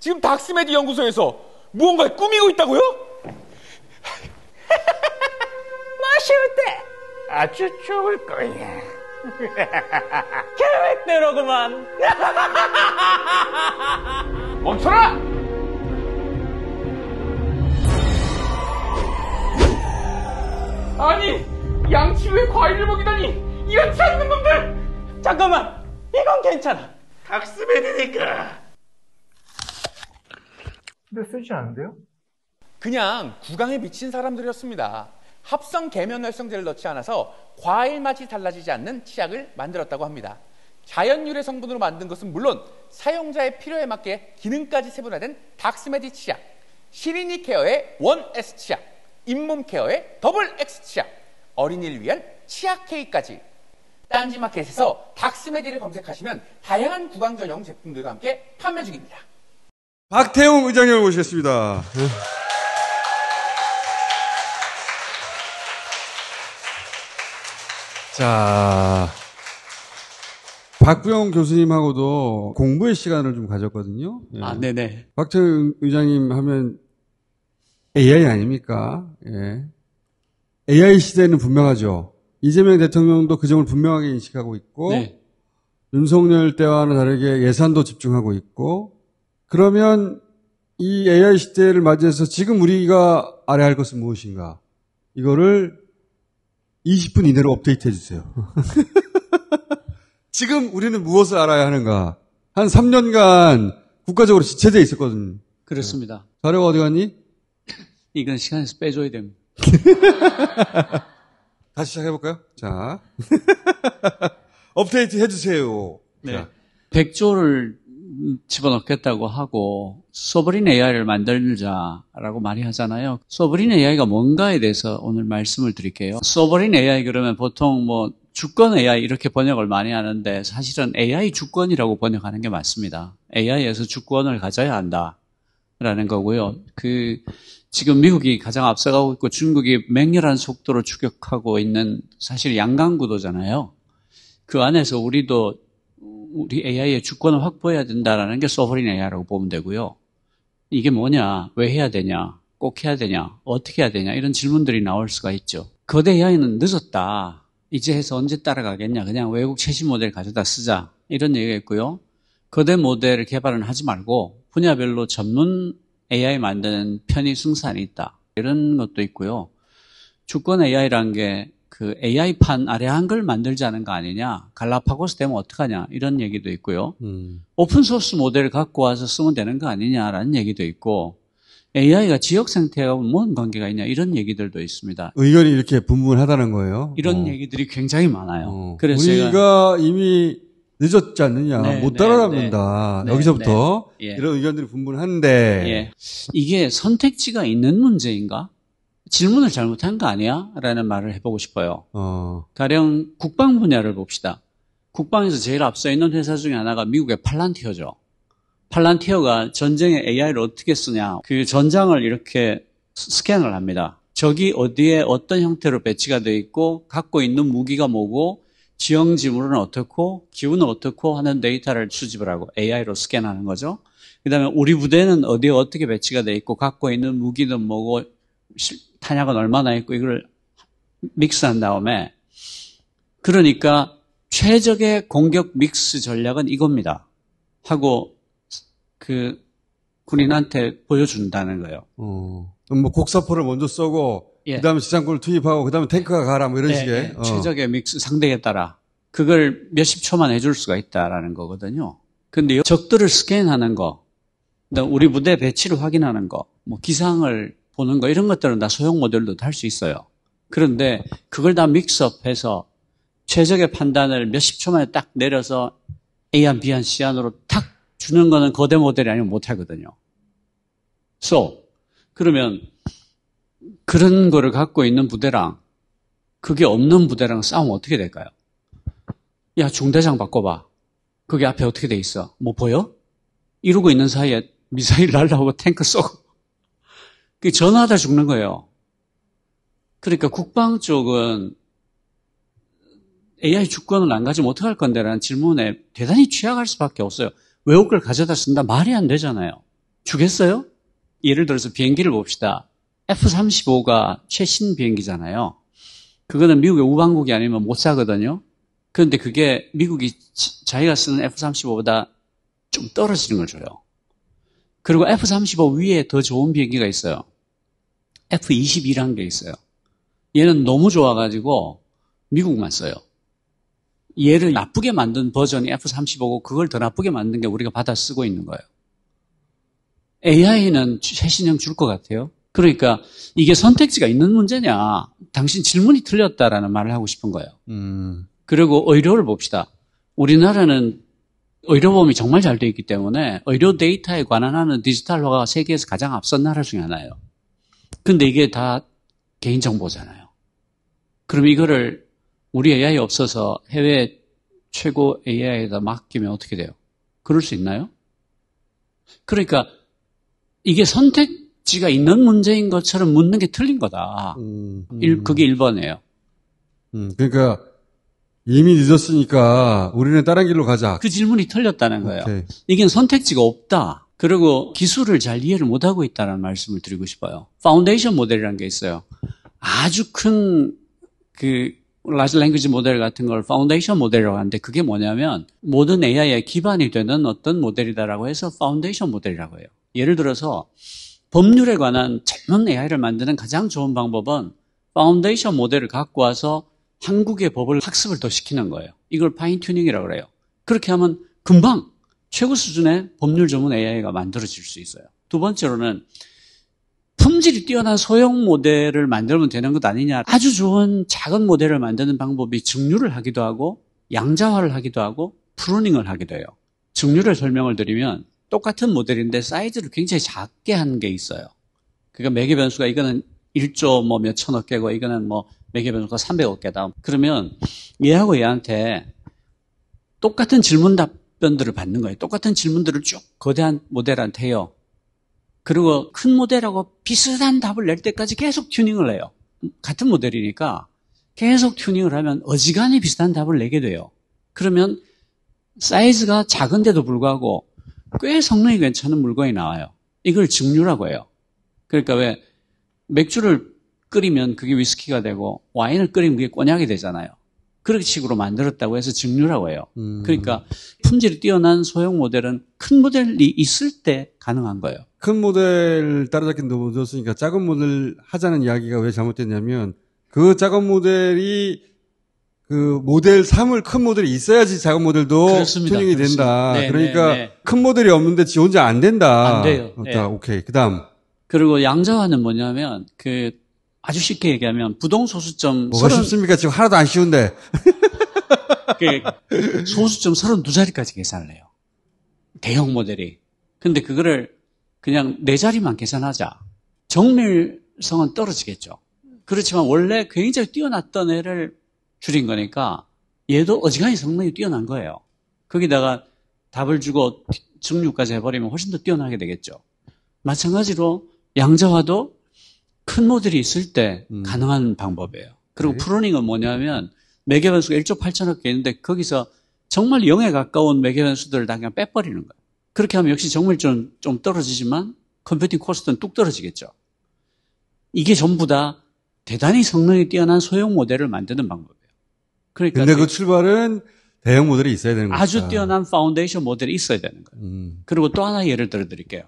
지금 닥스메디 연구소에서 무언가를 꾸미고 있다고요? 마실 때 아주 좋을 거야. 계획대로구만. 멈춰라! 아니, 양치 후에 과일을 먹이다니 이런 작은 놈들! 잠깐만, 이건 괜찮아. 닥스메디니까. 근데 쓰지 않은데요? 그냥 구강에 미친 사람들이었습니다. 합성 계면활성제를 넣지 않아서 과일 맛이 달라지지 않는 치약을 만들었다고 합니다. 자연 유래 성분으로 만든 것은 물론 사용자의 필요에 맞게 기능까지 세분화된 닥스메디 치약, 시리니 케어의 1S 치약, 잇몸 케어의 더블 X 치약, 어린이를 위한 치약 K까지 딴지마켓에서 닥스메디를 검색하시면 다양한 구강 전용 제품들과 함께 판매 중입니다. 박태웅 의장님을 모시겠습니다. 자, 박부영 교수님하고도 공부의 시간을 좀 가졌거든요. 예. 아, 네네. 박태웅 의장님 하면 AI 아닙니까? 예. AI 시대는 분명하죠. 이재명 대통령도 그 점을 분명하게 인식하고 있고, 네. 윤석열 때와는 다르게 예산도 집중하고 있고, 그러면 이 AI 시대를 맞이해서 지금 우리가 알아야 할 것은 무엇인가? 이거를 20분 이내로 업데이트 해주세요. 지금 우리는 무엇을 알아야 하는가? 한 3년간 국가적으로 지체되어 있었거든요. 그렇습니다. 자료가 어디 갔니? 이건 시간에서 빼줘야 됩니다. 다시 시작해볼까요? 자. 업데이트 해주세요. 네. 자. 100조를 집어넣겠다고 하고 소버린 AI를 만들자라고 많이 하잖아요. 소버린 AI가 뭔가에 대해서 오늘 말씀을 드릴게요. 소버린 AI 그러면 보통 뭐 주권 AI 이렇게 번역을 많이 하는데 사실은 AI 주권이라고 번역하는 게 맞습니다. AI에서 주권을 가져야 한다라는 거고요. 지금 미국이 가장 앞서가고 있고 중국이 맹렬한 속도로 추격하고 있는 사실 양강구도잖아요. 그 안에서 우리 AI의 주권을 확보해야 된다라는 게 소버린 AI라고 보면 되고요. 이게 뭐냐, 왜 해야 되냐, 꼭 해야 되냐, 어떻게 해야 되냐 이런 질문들이 나올 수가 있죠. 거대 AI는 늦었다. 이제 해서 언제 따라가겠냐. 그냥 외국 최신 모델 가져다 쓰자. 이런 얘기가 있고요. 거대 모델을 개발은 하지 말고 분야별로 전문 AI 만드는 편의 승산이 있다. 이런 것도 있고요. 주권 AI라는 게 그 AI판 아래 한글 만들자는 거 아니냐. 갈라파고스 되면 어떡하냐. 이런 얘기도 있고요. 오픈소스 모델을 갖고 와서 쓰면 되는 거 아니냐라는 얘기도 있고 AI가 지역 생태하고 뭔 관계가 있냐. 이런 얘기들도 있습니다. 의견이 이렇게 분분하다는 거예요. 이런 얘기들이 굉장히 많아요. 그래서 우리가 이미 늦었지 않느냐. 네, 못 따라잡는다. 네, 여기서부터 네, 예. 이런 의견들이 분분한데 예. 이게 선택지가 있는 문제인가? 질문을 잘못한 거 아니야? 라는 말을 해보고 싶어요. 가령 국방 분야를 봅시다. 국방에서 제일 앞서 있는 회사 중에 하나가 미국의 팔란티어죠. 팔란티어가 전쟁에 AI를 어떻게 쓰냐. 그 전장을 이렇게 스캔을 합니다. 적이 어디에 어떤 형태로 배치가 되어 있고 갖고 있는 무기가 뭐고 지형 지물은 어떻고 기후는 어떻고 하는 데이터를 수집을 하고 AI로 스캔하는 거죠. 그다음에 우리 부대는 어디에 어떻게 배치가 되어 있고 갖고 있는 무기는 뭐고 탄약은 얼마나 있고 이걸 믹스한 다음에 그러니까 최적의 공격 믹스 전략은 이겁니다. 하고 그 군인한테 보여준다는 거예요. 뭐 곡사포를 먼저 쏘고 예. 그다음에 지상군을 투입하고 그다음에 탱크가 가라 뭐 이런 네, 식의 네. 최적의 믹스 상대에 따라 그걸 몇십 초만 해줄 수가 있다라는 거거든요. 근데 적들을 스캔하는 거, 우리 부대 배치를 확인하는 거, 뭐 기상을 보는 거 이런 것들은 다 소형 모델도 할 수 있어요. 그런데 그걸 다 믹스업해서 최적의 판단을 몇십 초 만에 딱 내려서 A안 B안 C안으로 탁 주는 거는 거대 모델이 아니면 못 하거든요. 그러면 그런 거를 갖고 있는 부대랑 그게 없는 부대랑 싸우면 어떻게 될까요? 야, 중대장 바꿔봐. 그게 앞에 어떻게 돼 있어? 뭐 보여? 이러고 있는 사이에 미사일 날라오고 탱크 쏘고 전화하다 죽는 거예요. 그러니까 국방 쪽은 AI 주권을 안 가지면 어떡할 건데라는 질문에 대단히 취약할 수밖에 없어요. 외국 걸 가져다 쓴다? 말이 안 되잖아요. 주겠어요? 예를 들어서 비행기를 봅시다. F-35가 최신 비행기잖아요. 그거는 미국의 우방국이 아니면 못 사거든요. 그런데 그게 미국이 자기가 쓰는 F-35보다 좀 떨어지는 걸 줘요. 그리고 F-35 위에 더 좋은 비행기가 있어요. F-22라는 게 있어요. 얘는 너무 좋아가지고 미국만 써요. 얘를 나쁘게 만든 버전이 F-35고 그걸 더 나쁘게 만든 게 우리가 받아 쓰고 있는 거예요. AI는 최신형 줄 것 같아요. 그러니까 이게 선택지가 있는 문제냐. 당신 질문이 틀렸다라는 말을 하고 싶은 거예요. 그리고 의료를 봅시다. 우리나라는 의료보험이 정말 잘 돼 있기 때문에 의료 데이터에 관한하는 디지털화가 세계에서 가장 앞선 나라 중에 하나예요. 근데 이게 다 개인정보잖아요. 그럼 이거를 우리 AI 없어서 해외 최고 AI에다 맡기면 어떻게 돼요? 그럴 수 있나요? 그러니까 이게 선택지가 있는 문제인 것처럼 묻는 게 틀린 거다. 그게 1번이에요. 그러니까 이미 늦었으니까 우리는 다른 길로 가자. 그 질문이 틀렸다는 거예요. 오케이. 이게 선택지가 없다. 그리고 기술을 잘 이해를 못하고 있다는 말씀을 드리고 싶어요. 파운데이션 모델이라는 게 있어요. 아주 큰 라지 랭귀지 모델 같은 걸 파운데이션 모델이라고 하는데 그게 뭐냐면 모든 AI의 기반이 되는 어떤 모델이다라고 해서 파운데이션 모델이라고 해요. 예를 들어서 법률에 관한 전문 AI를 만드는 가장 좋은 방법은 파운데이션 모델을 갖고 와서 한국의 법을 학습을 더 시키는 거예요. 이걸 파인 튜닝이라고 그래요. 그렇게 하면 금방 최고 수준의 법률 전문 AI가 만들어질 수 있어요. 두 번째로는 품질이 뛰어난 소형 모델을 만들면 되는 것 아니냐. 아주 좋은 작은 모델을 만드는 방법이 증류를 하기도 하고 양자화를 하기도 하고 프루닝을 하기도 해요. 증류를 설명을 드리면 똑같은 모델인데 사이즈를 굉장히 작게 하는 게 있어요. 그러니까 매개 변수가 이거는 1조 뭐 몇천억 개고 이거는 뭐 매개 변수가 300억 개다. 그러면 얘하고 얘한테 똑같은 질문 답변들을 받는 거예요. 똑같은 질문들을 쭉 거대한 모델한테 해요. 그리고 큰 모델하고 비슷한 답을 낼 때까지 계속 튜닝을 해요. 같은 모델이니까 계속 튜닝을 하면 어지간히 비슷한 답을 내게 돼요. 그러면 사이즈가 작은데도 불구하고 꽤 성능이 괜찮은 물건이 나와요. 이걸 증류라고 해요. 그러니까 왜 맥주를 끓이면 그게 위스키가 되고 와인을 끓이면 그게 꼬냑이 되잖아요. 그런 식으로 만들었다고 해서 증류라고 해요. 그러니까 품질이 뛰어난 소형 모델은 큰 모델이 있을 때 가능한 거예요. 큰 모델 따라잡기 너무 늦었으니까 작은 모델 하자는 이야기가 왜 잘못됐냐면 그 작은 모델이 그 모델 3을 큰 모델이 있어야지 작은 모델도 그렇습니다. 튜닝이 된다. 네, 그러니까 네. 큰 모델이 없는데 지 혼자 안 된다. 안 돼요. 네. 오케이. 그다음 그리고 양자화는 뭐냐면 아주 쉽게 얘기하면 부동소수점 뭐가 쉽습니까? 지금 하나도 안 쉬운데. 소수점 32자리까지 계산을 해요. 대형 모델이. 근데 그거를 그냥 4자리만 계산하자. 정밀성은 떨어지겠죠. 그렇지만 원래 굉장히 뛰어났던 애를 줄인 거니까 얘도 어지간히 성능이 뛰어난 거예요. 거기다가 답을 주고 증류까지 해버리면 훨씬 더 뛰어나게 되겠죠. 마찬가지로 양자화도 큰 모델이 있을 때 가능한 방법이에요. 그리고 네. 프루닝은 뭐냐면 매개 변수가 1조 8천억 개 있는데 거기서 정말 0에 가까운 매개 변수들을 다 그냥 빼버리는 거예요. 그렇게 하면 역시 정밀좀 좀 떨어지지만 컴퓨팅 코스트는 뚝 떨어지겠죠. 이게 전부 다 대단히 성능이 뛰어난 소형 모델을 만드는 방법이에요. 그러니까 근데 그 출발은 대형 모델이 있어야 되는 거죠. 아주 뛰어난 파운데이션 모델이 있어야 되는 거예요. 그리고 또 하나 예를 들어드릴게요.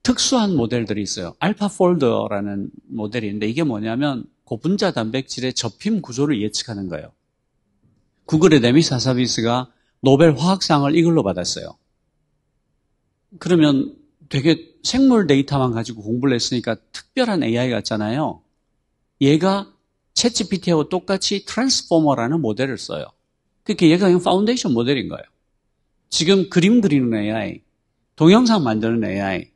특수한 모델들이 있어요. 알파폴더라는 모델이 있는데 이게 뭐냐면 고분자 단백질의 접힘 구조를 예측하는 거예요. 구글의 데미스 하사비스가 노벨 화학상을 이걸로 받았어요. 그러면 되게 생물 데이터만 가지고 공부를 했으니까 특별한 AI 같잖아요. 얘가 챗GPT하고 똑같이 트랜스포머라는 모델을 써요. 그러니까 얘가 그냥 파운데이션 모델인 거예요. 지금 그림 그리는 AI, 동영상 만드는 AI,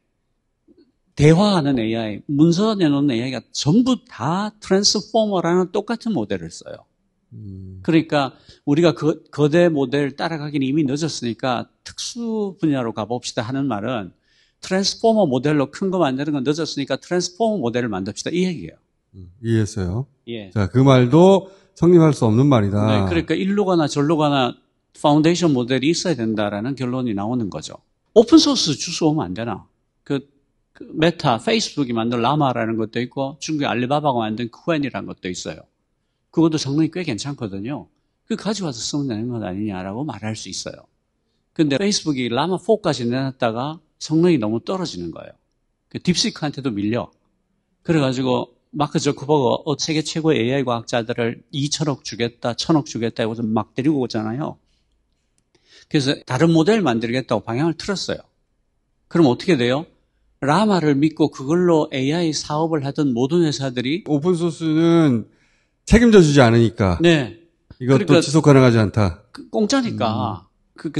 대화하는 AI, 문서 내놓는 AI가 전부 다 트랜스포머라는 똑같은 모델을 써요. 그러니까 우리가 거대 모델 따라가기는 이미 늦었으니까 특수 분야로 가봅시다 하는 말은 트랜스포머 모델로 큰 거 만드는 건 늦었으니까 트랜스포머 모델을 만듭시다 이 얘기예요. 이해했어요. 예. 자, 그 말도 성립할 수 없는 말이다. 네, 그러니까 일로 가나 절로 가나 파운데이션 모델이 있어야 된다라는 결론이 나오는 거죠. 오픈소스 주스 오면 안 되나? 그 메타, 페이스북이 만든 라마라는 것도 있고 중국의 알리바바가 만든 쿠엔이라는 것도 있어요. 그것도 성능이 꽤 괜찮거든요. 그 가져와서 쓰면 되는 것 아니냐라고 말할 수 있어요. 근데 페이스북이 라마4까지 내놨다가 성능이 너무 떨어지는 거예요. 딥시크한테도 밀려. 그래가지고 마크 저커버가 세계 최고의 AI 과학자들을 2천억 주겠다, 1,000억 주겠다 이러고서 막 데리고 오잖아요. 그래서 다른 모델 만들겠다고 방향을 틀었어요. 그럼 어떻게 돼요? 라마를 믿고 그걸로 AI 사업을 하던 모든 회사들이 오픈소스는 책임져 주지 않으니까. 네. 이것도 그러니까 지속 가능하지 않다. 공짜니까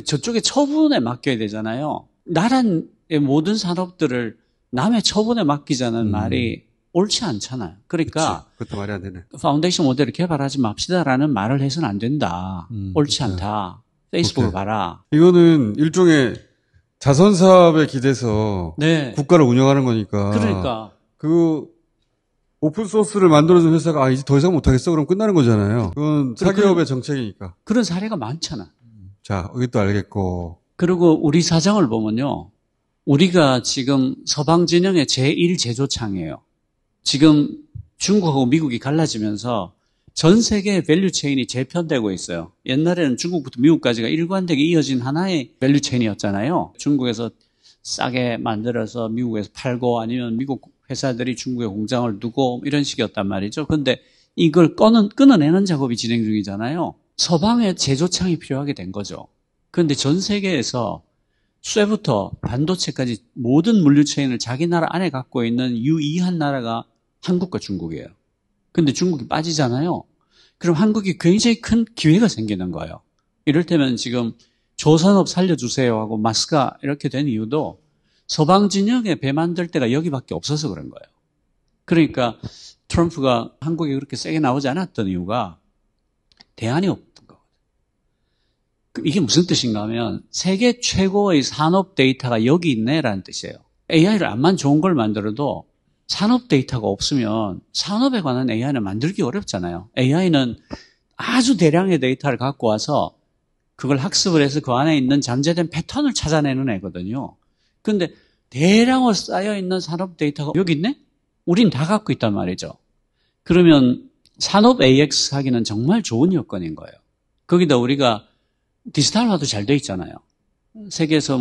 저쪽에 처분에 맡겨야 되잖아요. 나라의 모든 산업들을 남의 처분에 맡기자는 말이 옳지 않잖아요. 그러니까 그것도 말이 안 되네. 파운데이션 모델을 개발하지 맙시다라는 말을 해서는 안 된다. 옳지 않다. 페이스북을 오케이. 봐라. 이거는 일종의 자선 사업에 기대서 네. 국가를 운영하는 거니까. 그러니까 그 오픈 소스를 만들어준 회사가 이제 더 이상 못하겠어 그럼 끝나는 거잖아요. 그건 사기업의 정책이니까. 그런 사례가 많잖아. 자, 이것도 알겠고. 그리고 우리 사정을 보면요. 우리가 지금 서방 진영의 제1제조창이에요. 지금 중국하고 미국이 갈라지면서 전 세계의 밸류체인이 재편되고 있어요. 옛날에는 중국부터 미국까지가 일관되게 이어진 하나의 밸류체인이었잖아요. 중국에서 싸게 만들어서 미국에서 팔고 아니면 미국 회사들이 중국에 공장을 두고 이런 식이었단 말이죠. 그런데 이걸 끊어내는 작업이 진행 중이잖아요. 서방의 제조창이 필요하게 된 거죠. 그런데 전 세계에서 쇠부터 반도체까지 모든 물류체인을 자기 나라 안에 갖고 있는 유일한 나라가 한국과 중국이에요. 근데 중국이 빠지잖아요. 그럼 한국이 굉장히 큰 기회가 생기는 거예요. 이를테면 지금 조선업 살려주세요 하고 마스가 이렇게 된 이유도 서방 진영에 배 만들 때가 여기밖에 없어서 그런 거예요. 그러니까 트럼프가 한국에 그렇게 세게 나오지 않았던 이유가 대안이 없던 거거든요. 이게 무슨 뜻인가 하면 세계 최고의 산업 데이터가 여기 있네라는 뜻이에요. AI를 암만 좋은 걸 만들어도 산업 데이터가 없으면 산업에 관한 AI는 만들기 어렵잖아요. AI는 아주 대량의 데이터를 갖고 와서 그걸 학습을 해서 그 안에 있는 잠재된 패턴을 찾아내는 애거든요. 근데 대량으로 쌓여있는 산업 데이터가 여기 있네? 우린 다 갖고 있단 말이죠. 그러면 산업 AX 하기는 정말 좋은 여건인 거예요. 거기다 우리가 디지털화도 잘 돼 있잖아요. 세계에서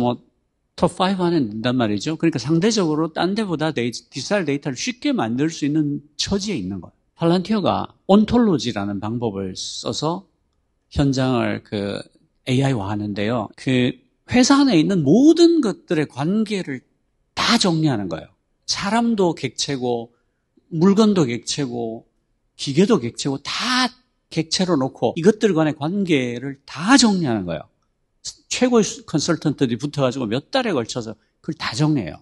톱5 안에 든단 말이죠. 그러니까 상대적으로 딴 데보다 디지털 데이터를 쉽게 만들 수 있는 처지에 있는 거예요. 팔란티어가 온톨로지라는 방법을 써서 현장을 AI화 하는데요. 회사 안에 있는 모든 것들의 관계를 다 정리하는 거예요. 사람도 객체고, 물건도 객체고, 기계도 객체고, 다 객체로 놓고 이것들 간의 관계를 다 정리하는 거예요. 최고의 컨설턴트들이 붙어가지고 몇 달에 걸쳐서 그걸 다 정리해요.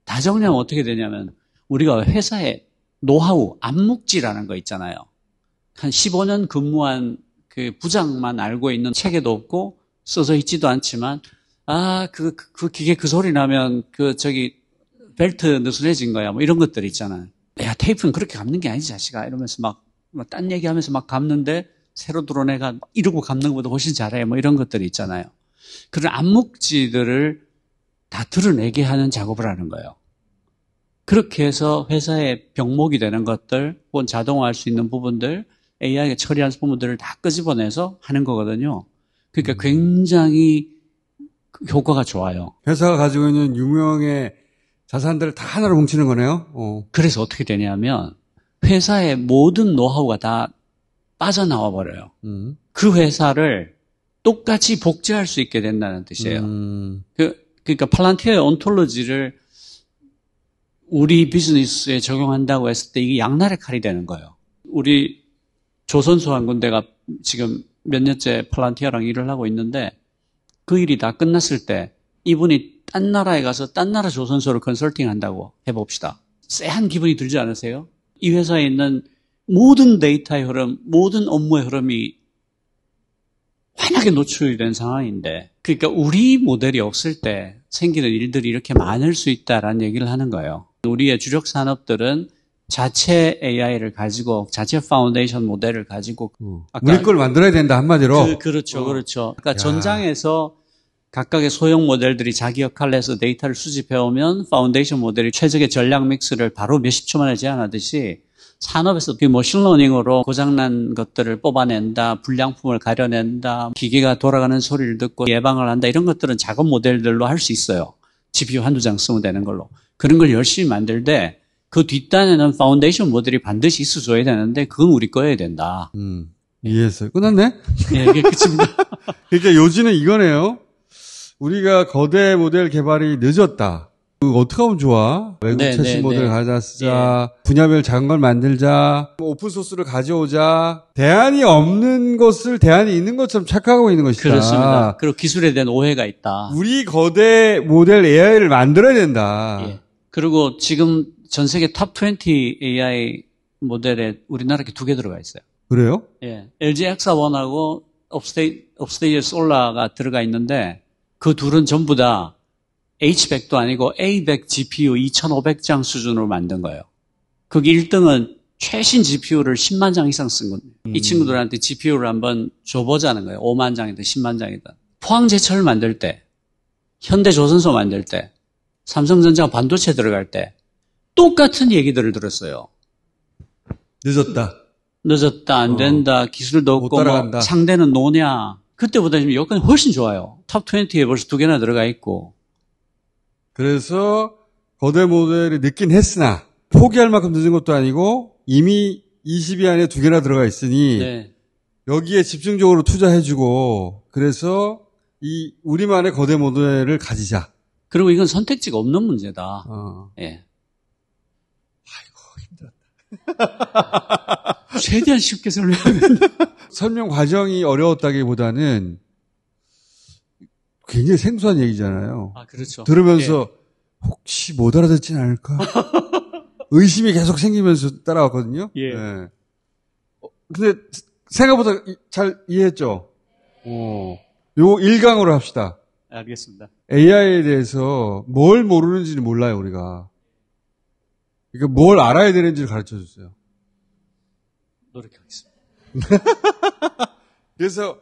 다 정리하면 어떻게 되냐면 우리가 회사에 노하우, 암묵지라는 거 있잖아요. 한 15년 근무한 그 부장만 알고 있는 체계도 없고 써져 있지도 않지만 그 기계 그 소리 나면 벨트 느슨해진 거야. 이런 것들 있잖아요. 야, 테이프는 그렇게 감는 게 아니지, 자식아. 이러면서 딴 얘기하면서 감는데 새로 들어온 애가 이러고 감는 것보다 훨씬 잘해. 이런 것들이 있잖아요. 그런 암묵지들을 다 드러내게 하는 작업을 하는 거예요. 그렇게 해서 회사의 병목이 되는 것들, 혹은 자동화할 수 있는 부분들, AI가 처리할 부분들을 다 끄집어내서 하는 거거든요. 그러니까 굉장히 효과가 좋아요. 회사가 가지고 있는 유명의 자산들을 다 하나로 뭉치는 거네요. 그래서 어떻게 되냐면 회사의 모든 노하우가 다 빠져나와 버려요. 그 회사를 똑같이 복제할 수 있게 된다는 뜻이에요. 그러니까 팔란티어의 온톨로지를 우리 비즈니스에 적용한다고 했을 때 이게 양날의 칼이 되는 거예요. 우리 조선소 한 군데가 지금 몇 년째 팔란티어랑 일을 하고 있는데 그 일이 다 끝났을 때 이분이 딴 나라에 가서 딴 나라 조선소를 컨설팅 한다고 해봅시다. 쎄한 기분이 들지 않으세요? 이 회사에 있는 모든 데이터의 흐름, 모든 업무의 흐름이 환하게 노출이 된 상황인데, 그러니까 우리 모델이 없을 때 생기는 일들이 이렇게 많을 수 있다라는 얘기를 하는 거예요. 우리의 주력 산업들은 자체 AI를 가지고, 자체 파운데이션 모델을 가지고, 우리 걸 만들어야 된다, 한마디로. 그렇죠. 그러니까 전장에서 각각의 소형 모델들이 자기 역할을 해서 데이터를 수집해오면 파운데이션 모델이 최적의 전략 믹스를 바로 몇십 초 만에 제안하듯이 산업에서 머신러닝으로 고장난 것들을 뽑아낸다, 불량품을 가려낸다, 기계가 돌아가는 소리를 듣고 예방을 한다, 이런 것들은 작업 모델들로 할 수 있어요. GPU 한두 장 쓰면 되는 걸로. 그런 걸 열심히 만들 때 그 뒷단에는 파운데이션 모델이 반드시 있어줘야 되는데 그건 우리 거여야 된다. 이해했어요. 끝났네? 네, 이게 끝입니다. 그러니까 요지는 이거네요. 우리가 거대 모델 개발이 늦었다. 어떻게 하면 좋아? 외국 최신 모델 가져다 쓰자. 분야별 작은 걸 만들자. 오픈소스를 가져오자. 대안이 없는 것을 대안이 있는 것처럼 착각하고 있는 것이다. 그렇습니다. 그리고 기술에 대한 오해가 있다. 우리 거대 모델 AI를 만들어야 된다. 그리고 지금 전 세계 탑 20 AI 모델에 우리나라 게 2개 들어가 있어요. 그래요? 예. LG X1하고 업스테이지 솔라가 들어가 있는데 그 둘은 전부 다 H100도 아니고 A100 GPU 2,500장 수준으로 만든 거예요. 거기 1등은 최신 GPU를 10만 장 이상 쓴 겁니다. 이 친구들한테 GPU를 한번 줘보자는 거예요. 5만 장이든 10만 장이든. 포항제철 만들 때, 현대조선소 만들 때, 삼성전자 반도체 들어갈 때 똑같은 얘기들을 들었어요. 늦었다, 안 된다, 기술도 없고 뭐 상대는 노냐. 그때보다 지금 여건이 훨씬 좋아요. 탑 20에 벌써 2개나 들어가 있고. 그래서 거대 모델이 늦긴 했으나 포기할 만큼 늦은 것도 아니고 이미 20위 안에 2개나 들어가 있으니 네. 여기에 집중적으로 투자해주고 그래서 이 우리만의 거대 모델을 가지자. 그리고 이건 선택지가 없는 문제다. 예. 최대한 쉽게 설명하면 설명 과정이 어려웠다기보다는 굉장히 생소한 얘기잖아요. 아, 그렇죠. 들으면서 혹시 못 알아듣진 않을까? 의심이 계속 생기면서 따라왔거든요. 예. 네. 근데 생각보다 잘 이해했죠? 요 1강으로 합시다. 알겠습니다. AI에 대해서 뭘 모르는지는 몰라요, 우리가. 그러니까 뭘 알아야 되는지를 가르쳐 줬어요. 노력하겠습니다. 그래서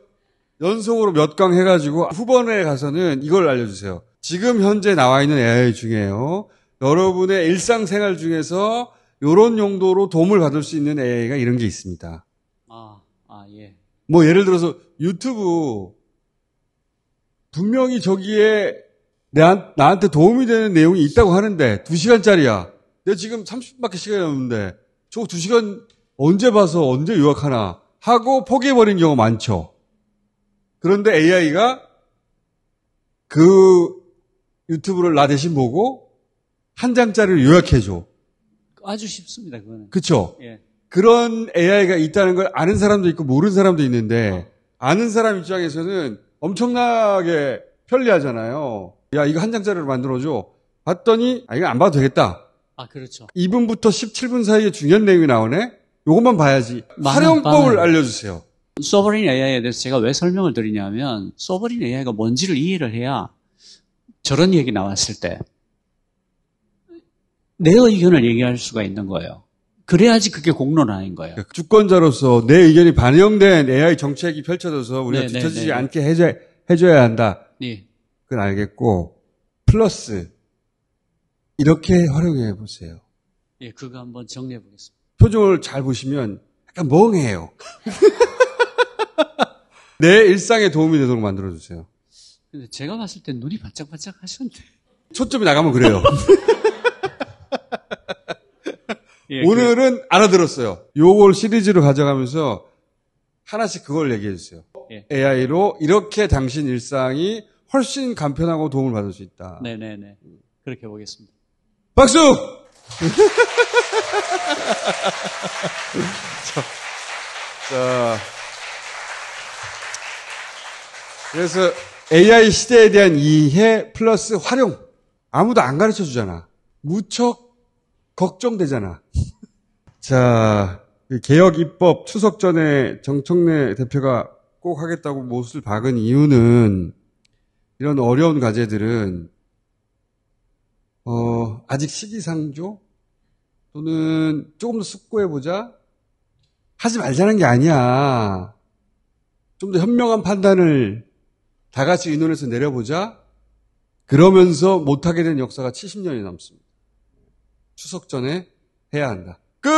연속으로 몇 강 해가지고 후반에 가서는 이걸 알려주세요. 지금 현재 나와 있는 AI 중에요. 여러분의 일상생활 중에서 이런 용도로 도움을 받을 수 있는 AI가 이런 게 있습니다. 예. 뭐 예를 들어서 유튜브 분명히 저기에 나한테 도움이 되는 내용이 있다고 하는데 2시간짜리야. 내가 지금 30분밖에 시간이 없는데 저거 2시간 언제 봐서 언제 요약하나 하고 포기해버린 경우가 많죠. 그런데 AI가 그 유튜브를 나 대신 보고 한 장짜리를 요약해줘. 아주 쉽습니다, 그거는. 그쵸? 예. 그런 AI가 있다는 걸 아는 사람도 있고 모르는 사람도 있는데 아는 사람 입장에서는 엄청나게 편리하잖아요. 야, 이거 한 장짜리로 만들어줘. 봤더니 이거 안 봐도 되겠다. 아, 그렇죠. 2분부터 17분 사이에 중요한 내용이 나오네? 요것만 봐야지. 활용법을 알려주세요. 소버린 AI에 대해서 제가 왜 설명을 드리냐면 소버린 AI가 뭔지를 이해를 해야 저런 얘기 나왔을 때 내 의견을 얘기할 수가 있는 거예요. 그래야지 그게 공론화인 거예요. 주권자로서 내 의견이 반영된 AI 정책이 펼쳐져서 우리가 뒤처지지 않게 해줘야 한다. 네. 그건 알겠고 플러스 이렇게 활용해 보세요. 예, 그거 한번 정리해 보겠습니다. 표정을 잘 보시면 약간 멍해요. 내 일상에 도움이 되도록 만들어주세요. 근데 제가 봤을 때 눈이 바짝바짝 하셨는데. 초점이 나가면 그래요. 예, 오늘은 알아들었어요. 요걸 시리즈로 가져가면서 하나씩 그걸 얘기해 주세요. 예. AI로 이렇게 당신 일상이 훨씬 간편하고 도움을 받을 수 있다. 네네네. 그렇게 보겠습니다. 박수! 자, 그래서 AI 시대에 대한 이해 플러스 활용. 아무도 안 가르쳐 주잖아. 무척 걱정되잖아. 자, 개혁 입법 추석 전에 정청래 대표가 꼭 하겠다고 못을 박은 이유는 이런 어려운 과제들은 아직 시기상조 또는 조금 더 숙고해보자 하지 말자는 게 아니야. 좀 더 현명한 판단을 다 같이 의논해서 내려보자. 그러면서 못하게 된 역사가 70년이 넘습니다. 추석 전에 해야 한다. 끝!